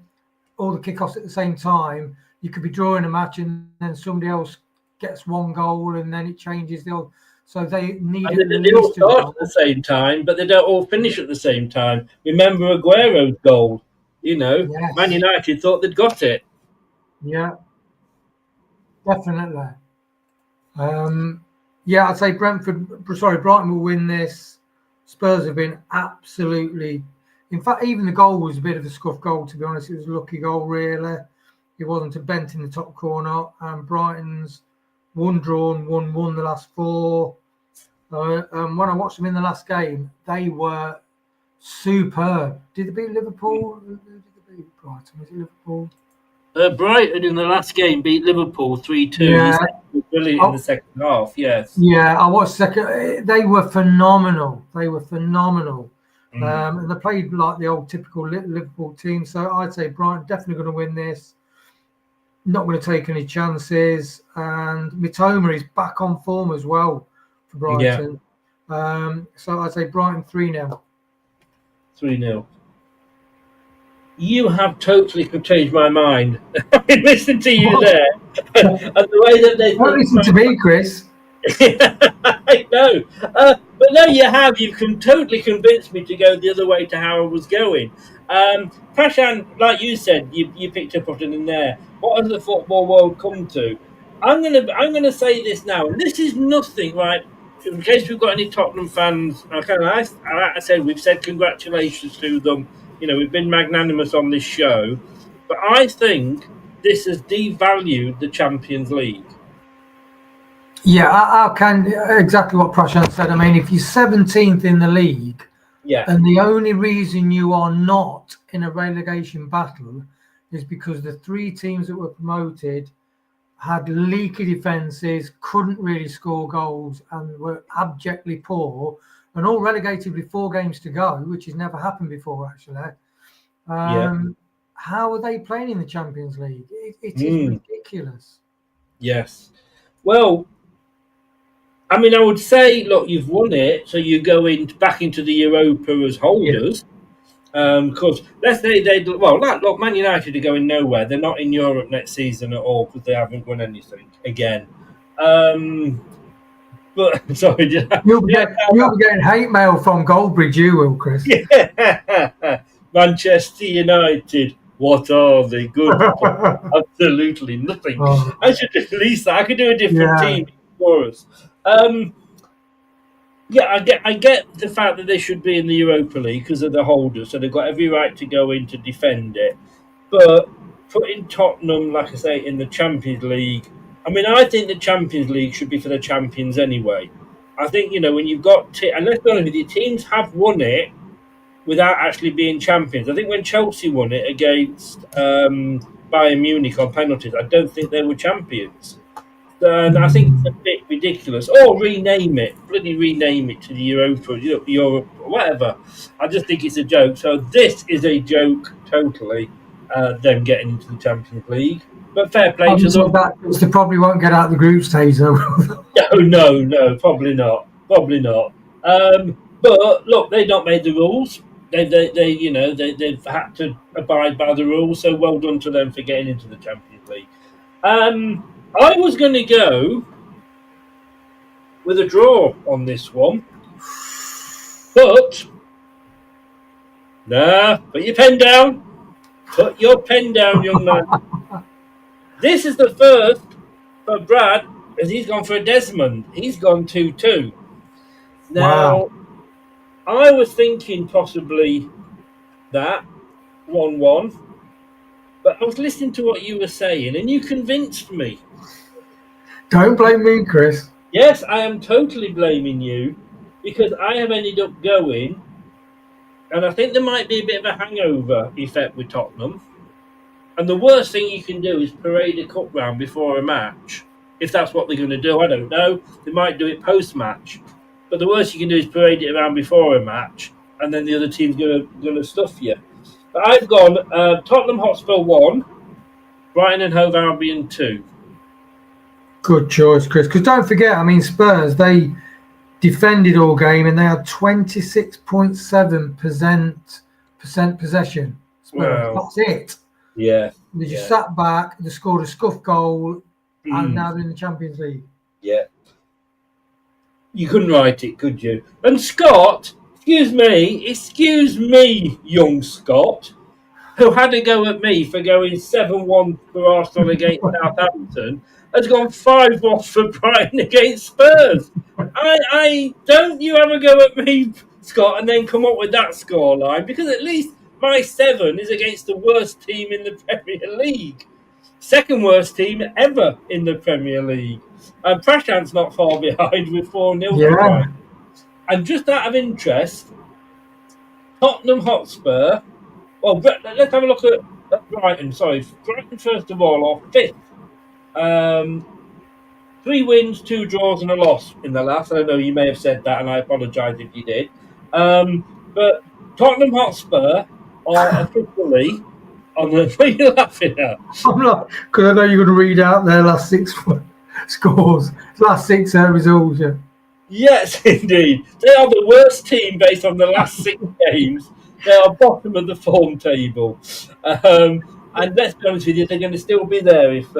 all the kickoffs at the same time, you could be drawing a match and then somebody else gets one goal and then it changes the old. So they need they all start at the same time, but they don't all finish at the same time. Remember Aguero's goal? Yes. Man United thought they'd got it. Yeah, definitely. I'd say Brighton will win this. Spurs have been absolutely. In fact, even the goal was a bit of a scuff goal, to be honest. It was a lucky goal, really. It wasn't a bent in the top corner. And Brighton's one drawn, one won the last 4. When I watched them in the last game, they were superb. Did they beat Liverpool? Who did they beat? Brighton? Was it Liverpool? Brighton in the last game beat Liverpool 3-2. Yeah. Brilliant in the second half, yes. Yeah, I watched second. They were phenomenal. And they played like the old typical Liverpool team. So I'd say Brighton definitely going to win this. Not going to take any chances. And Mitoma is back on form as well for Brighton. Yeah. So I'd say Brighton 3-0. 3-0. You have totally changed my mind. I've been listening to you there. And the way that they don't listen to me, Chris. I know. But no, you have. You've totally convinced me to go the other way to how I was going. Prashan, like you said, you picked up on it in there. What has the football world come to? I'm gonna say this now, and this is nothing, right? In case we've got any Tottenham fans, like I said, we've said congratulations to them we've been magnanimous on this show, but I think this has devalued the Champions League. Yeah, I can exactly what Prashant said. I mean, if you're 17th in the league, Yeah, and the only reason you are not in a relegation battle is because the 3 teams that were promoted had leaky defences, couldn't really score goals, and were abjectly poor, and all relegated with 4 games to go, which has never happened before, actually. How are they playing in the Champions League? It is ridiculous. Yes. Well, I mean, I would say, look, you've won it, so you go back into the Europa as holders. Because let's say look, Man United are going nowhere. They're not in Europe next season at all because they haven't won anything again. But sorry, You'll be getting hate mail from Goldbridge, you will, Chris. Yeah. Manchester United. What are they good for? Absolutely nothing. Oh. I should release that. I could do a different team for us. I get the fact that they should be in the Europa League because of the holders, so they've got every right to go in to defend it. But putting Tottenham, like I say, in the Champions League, I mean, I think the Champions League should be for the champions anyway. I think, when you've got... and let's be honest with you, teams have won it without actually being champions. I think when Chelsea won it against Bayern Munich on penalties, I don't think they were champions. And I think it's a bit ridiculous. Or rename it. Bloody rename it to the Europa, Europe, whatever. I just think it's a joke. So this is a joke, totally, them getting into the Champions League. But fair play to them. They probably won't get out of the group stage, though. No, probably not. Probably not. But look, they've not made the rules. They've had to abide by the rules. So well done to them for getting into the Champions League. I was going to go with a draw on this one, but put your pen down. Put your pen down, young man. This is the first for Brad, as he's gone for a Desmond. He's gone 2-2. Now, I was thinking possibly that 1-1, but I was listening to what you were saying, and you convinced me. Don't blame me, Chris. Yes, I am totally blaming you because I have ended up going, and I think there might be a bit of a hangover effect with Tottenham. And the worst thing you can do is parade a cup round before a match. If that's what they're going to do, I don't know. They might do it post-match. But the worst you can do is parade it around before a match, and then the other team's going to stuff you. But I've gone Tottenham Hotspur 1, Brighton and Hove Albion 2. Good choice, Chris. Because don't forget, I mean, Spurs, they defended all game and they had 26.7% possession. Spurs. That's it. Yeah. They just sat back, they scored a scuff goal, and now they're in the Champions League. Yeah. You couldn't write it, could you? And Scott, excuse me, young Scott, who had a go at me for going 7-1 for Arsenal against Southampton, has gone 5-1 for Brighton against Spurs. I don't you ever go at me, Scott, and then come up with that scoreline, because at least my 7 is against the worst team in the Premier League. Second worst team ever in the Premier League. And Prashant's not far behind with 4-0. Yeah. And just out of interest, Tottenham Hotspur. Well, let's have a look at Brighton. Sorry, Brighton first of all are 5th. 3 wins, 2 draws, and a loss in the last. I know you may have said that, and I apologise if you did. But Tottenham Hotspur are officially on the. What are you laughing at? I'm not, because I know you're going to read out their last 6 scores, last 6 results. Yeah. Yes, indeed. They are the worst team based on the last 6 games. They are bottom of the form table. And let's be honest with you, they're going to still be there if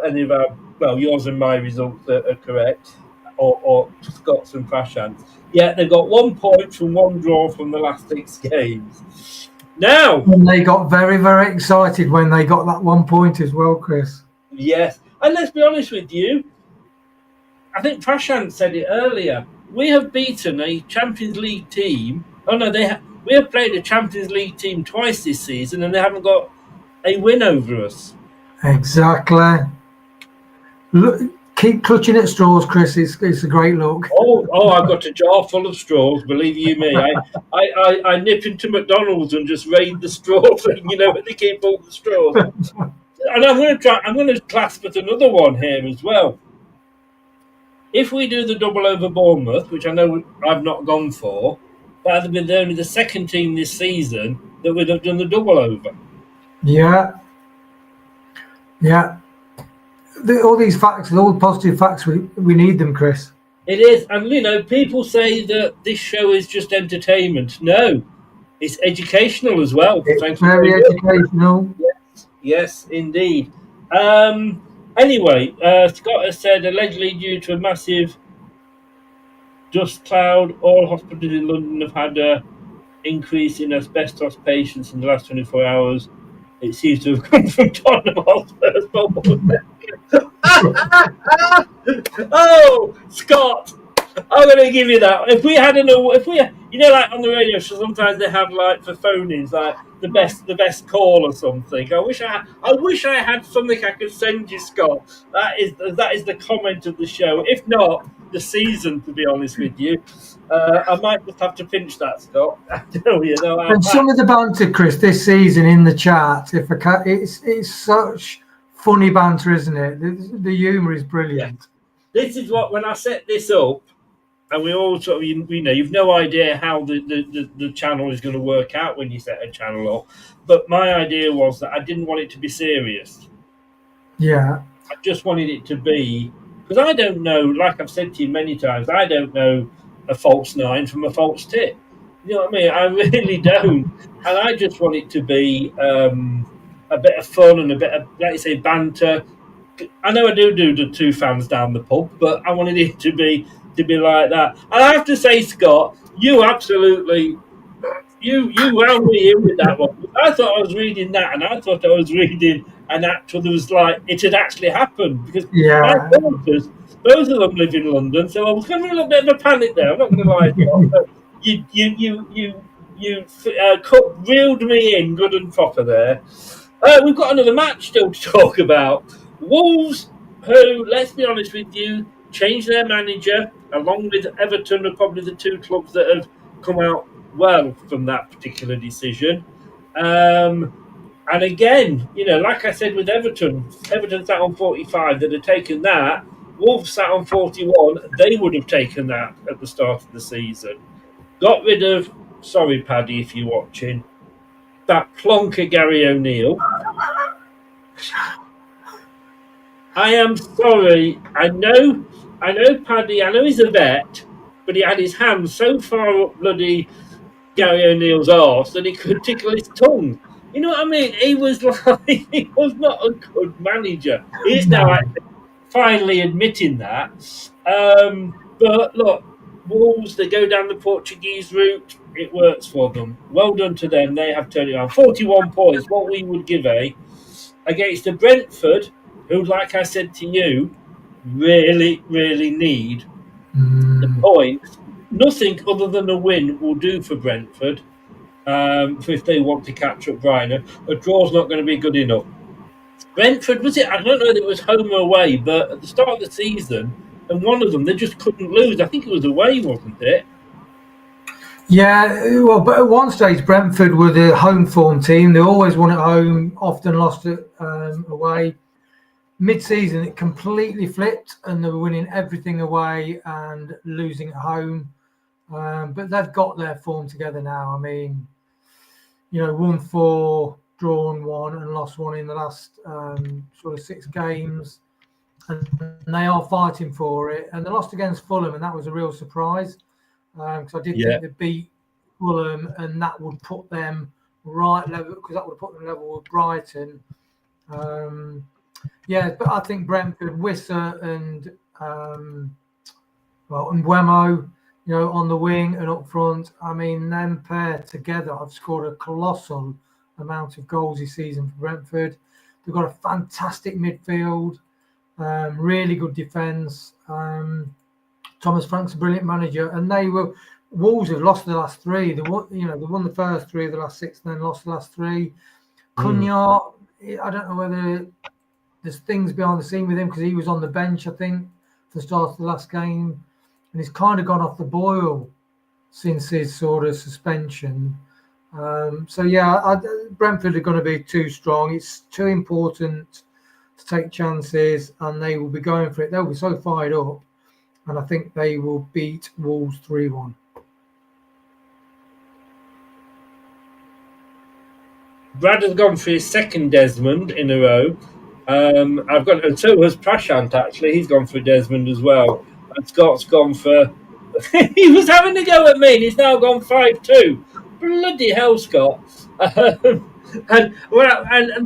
any of our, yours and my results are correct, or Scott's and Prashant's. Yeah, they've got 1 point from 1 draw from the last 6 games. Now, and they got very, very excited when they got that 1 point as well, Chris. Yes, and let's be honest with you, I think Prashant said it earlier. We have beaten a Champions League team. Oh no, We have played a Champions League team twice this season, and they haven't got a win over us. Exactly. Look, keep clutching at straws, Chris. It's a great look. Oh! I've got a jar full of straws. Believe you me, I nip into McDonald's and just raid the straws. Where they keep all the straws. And I'm going to clasp at another one here as well. If we do the double over Bournemouth, which I know I've not gone for, that would have been only the second team this season that would have done the double over. Yeah. All these facts, all the positive facts, we need them, Chris. It is. And, people say that this show is just entertainment. No, it's educational as well. It's very educational. Yes, indeed. Anyway, Scott has said, allegedly due to a massive dust cloud, all hospitals in London have had an increase in asbestos patients in the last 24 hours. It seems to have come from Tottenham Hotspur's football. Oh, Scott, I'm going to give you that. If we had like on the radio show, sometimes they have like for phone-ins, like the best call or something. I wish I had something I could send you, Scott. That is the comment of the show. If not, the season, to be honest with you. I might just have to pinch that, Scott. And some of the banter, Chris, this season in the chat, it's such funny banter, isn't it? The humour is brilliant. Yeah. This is what, when I set this up, and we all sort of, you've no idea how the channel is going to work out when you set a channel up. But my idea was that I didn't want it to be serious. Yeah. I just wanted it to be, because I don't know, like I've said to you many times, I don't know a false nine from a false tip. You know what I mean? I really don't. And I just want it to be a bit of fun and a bit of, like you say, banter. I know I do the two fans down the pub, but I wanted it to be like that. And I have to say, Scott, you absolutely, you wound me in with that one. I thought I was reading that, and I thought I was reading an actual that was like it had actually happened, because my daughters, both of them live in London, so I was kind of a little bit of a panic there. I'm not going to lie to you. You reeled me in good and proper there. We've got another match still to talk about. Wolves, who, let's be honest with you, changed their manager, along with Everton, are probably the two clubs that have come out well from that particular decision. And again, like I said with Everton sat on 45, they'd have taken that. Wolves sat on 41, they would have taken that at the start of the season. Got rid of, sorry Paddy if you're watching, that plonker Gary O'Neill. I am sorry. I know, Paddy. I know he's a vet, but he had his hand so far up bloody Gary O'Neill's arse that he could tickle his tongue. You know what I mean? He was he was not a good manager. He's now actually finally admitting that. But look, Wolves, they go down the Portuguese route. It works for them. Well done to them. They have turned it around. 41 points, what we would give against the Brentford, who, like I said to you, really, really need the points. Nothing other than a win will do for Brentford if they want to catch up Brighton. A draw's not going to be good enough. Brentford, was it? I don't know if it was home or away, but at the start of the season, and one of them, they just couldn't lose. I think it was away, wasn't it? Yeah, well, but at one stage, Brentford were the home form team. They always won at home, often lost it away. Mid-season, it completely flipped, and they were winning everything away and losing at home. But they've got their form together now. I mean, won 4, drawn 1, and lost 1 in the last sort of 6 games. And they are fighting for it. And they lost against Fulham, and that was a real surprise. Because I did think they beat Fulham, and that would put them right level, because that would have put them level with Brighton. But I think Brentford, Wissa and Mbeumo, on the wing and up front. I mean, them pair together have scored a colossal amount of goals this season for Brentford. They've got a fantastic midfield, really good defence. Thomas Frank's a brilliant manager, and they were Wolves have lost the last three. They won the first three of the last six, and then lost the last three. Cunha, I don't know whether there's things behind the scene with him because he was on the bench, I think, for the start of the last game, and he's kind of gone off the boil since his sort of suspension. Brentford are going to be too strong. It's too important to take chances, and they will be going for it. They'll be so fired up, and I think they will beat Wolves 3-1. Brad has gone for his second Desmond in a row. I've got, and so has Prashant actually. He's gone for Desmond as well. And Scott's gone for. He was having a go at me, and he's now gone 5-2. Bloody hell, Scott! And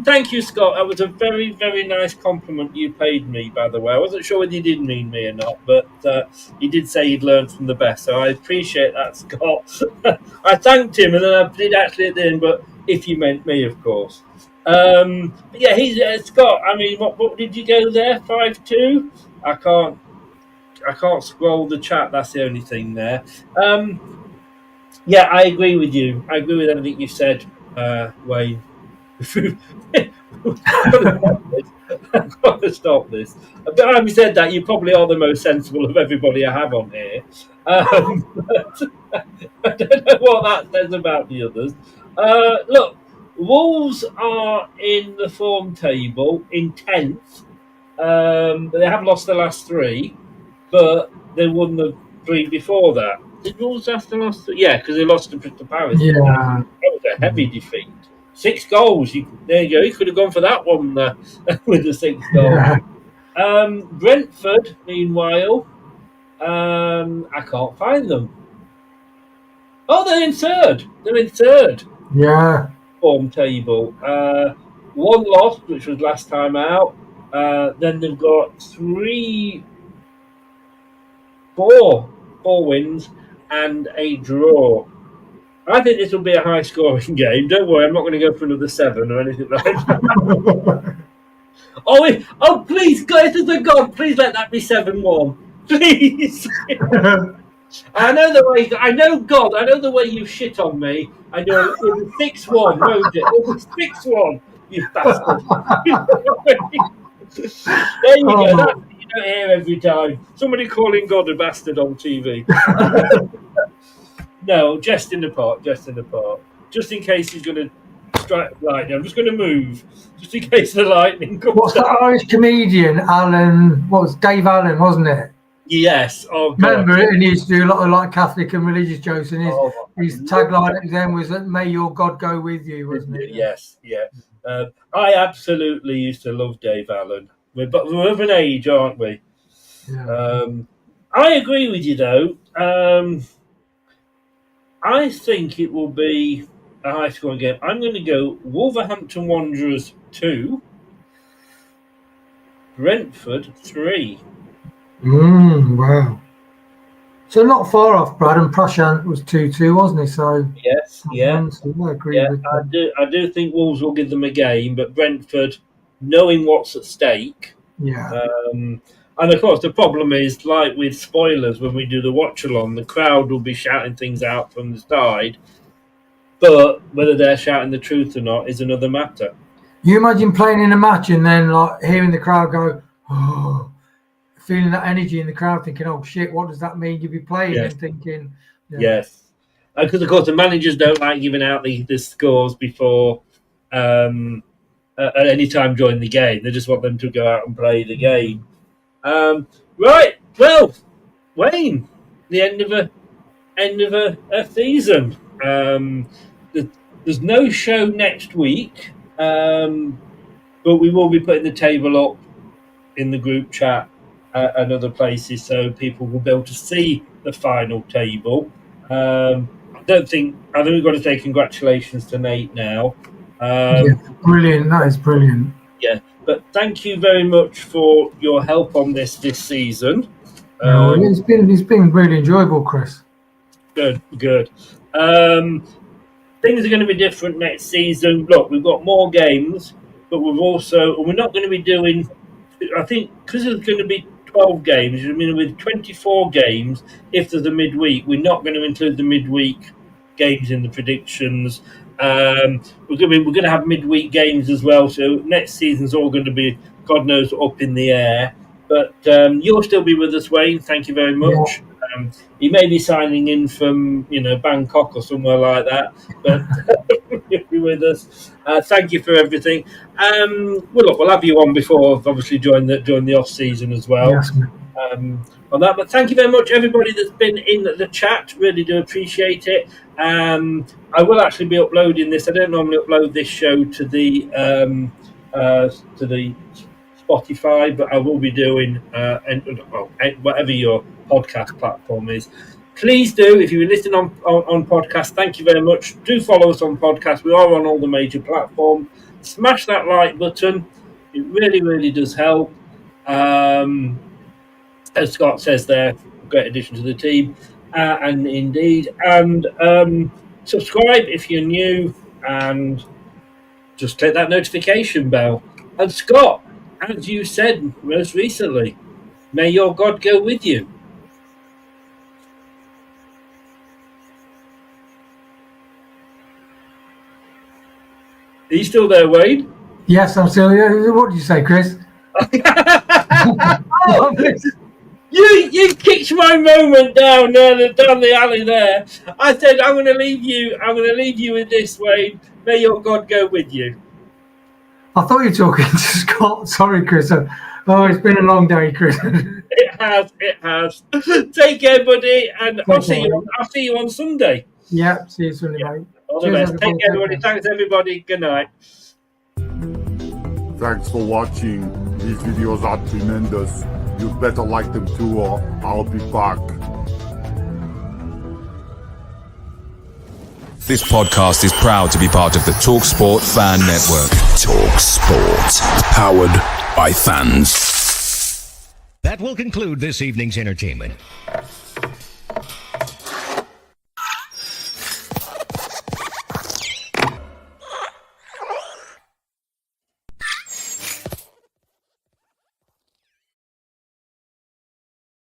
thank you, Scott. That was a very, very nice compliment you paid me. By the way, I wasn't sure whether you did mean me or not, but he did say he'd learned from the best. So I appreciate that, Scott. I thanked him, and then I did actually at the end, but. If you meant me, of course. Yeah, he's Scott. I mean, what did you go there? 5-2. I can't scroll the chat. That's the only thing there. Yeah, I agree with you. I agree with everything you said, Wayne. I've got to stop this. But having said that, you probably are the most sensible of everybody I have on here. But I don't know what that says about the others. Look, Wolves are in the form table in 10th. They have lost the last three, but they won the three before that. Did Wolves have the last three? Yeah, because they lost to Crystal Palace. Yeah. That was a heavy defeat. 6 goals. There you go. You could have gone for that one with the 6 goals. Yeah. Brentford, meanwhile, I can't find them. Oh, they're in third. They're in third. Yeah. Form table. 1 loss, which was last time out. Then they've got 4 wins and a draw. I think this will be a high-scoring game. Don't worry, I'm not going to go for another 7 or anything like that. Oh, please, God, God, please let that be 7-1. Please. I know the way you shit on me. I know it was 6-1, won't it? It was 6-1, you bastard. There you go. That's what you don't hear every time. Somebody calling God a bastard on TV. No, just in the park. Just in case he's going to strike lightning. I'm just going to move, just in case the lightning comes. What's that Irish comedian, Alan? What was Dave Allen, wasn't it? Yes. Oh, God. Remember it? And he used to do a lot of like Catholic and religious jokes, and his tagline at the end was that "May your God go with you," wasn't it? Yes, yeah. I absolutely used to love Dave Allen. We're of an age, aren't we? Yeah. I agree with you, though. I think it will be a high-scoring game. I'm going to go Wolverhampton Wanderers 2, Brentford 3. Wow. So not far off, Brad, and Prashant was 2-2, wasn't he? So yes, yeah. I agree with that. I do think Wolves will give them a game, but Brentford, knowing what's at stake. Yeah. And of course, the problem is, like with spoilers, when we do the watch-along, the crowd will be shouting things out from the side, but whether they're shouting the truth or not is another matter. You imagine playing in a match and then like hearing the crowd go, oh, feeling that energy in the crowd, thinking, oh shit, what does that mean? You'll be playing and thinking. Yeah. Yes. Because, of course, the managers don't like giving out the scores before at any time during the game. They just want them to go out and play the game. Right. Well, Wayne, the end of a season. There's no show next week, but we will be putting the table up in the group chat and other places, so people will be able to see the final table. I think we've got to say congratulations to Nate now. Brilliant. That is brilliant. Yeah, but thank you very much for your help on this season. It's been really enjoyable, Chris. Good. Things are going to be different next season. Look, we've got more games, but we're not going to be doing. I think because there's going to be 12 games. I mean, with 24 games, if there's a midweek, we're not going to include the midweek games in the predictions. We're going to have midweek games as well, so next season's all going to be, God knows, up in the air. But you'll still be with us, Wayne. Thank you very much. He may be signing in from, Bangkok or somewhere like that, but you'll be with us. Thank you for everything. We'll have you on before, obviously, during the off season as well. Yes. On that, but thank you very much, everybody that's been in the chat. Really do appreciate it. I will actually be uploading this. I don't normally upload this show to the Spotify, but I will be doing whatever your podcast platform is. Please do, if you're listening on podcast, thank you very much. Do follow us on podcast. We are on all the major platforms. Smash that like button. It really, really does help. As Scott says there, great addition to the team, and indeed, and subscribe if you're new, and just click that notification bell. And Scott, as you said most recently, may your God go with you. Are you still there, Wayne? Yes, I'm still here. What did you say, Chris? You kicked my moment down the alley there. I said I'm going to leave you with this, Wayne. May your God go with you. I thought you were talking to Scott. Sorry, Chris. Oh, it's been a long day, Chris. It has. Take care, buddy, and I'll see you on Sunday. Yeah, see you Sunday, mate. All the best. Take care, everybody. Thanks, everybody. Good night. Thanks for watching. These videos are tremendous. You better like them too, or I'll be back. This podcast is proud to be part of the TalkSport Fan Network. TalkSport. Powered by fans. That will conclude this evening's entertainment.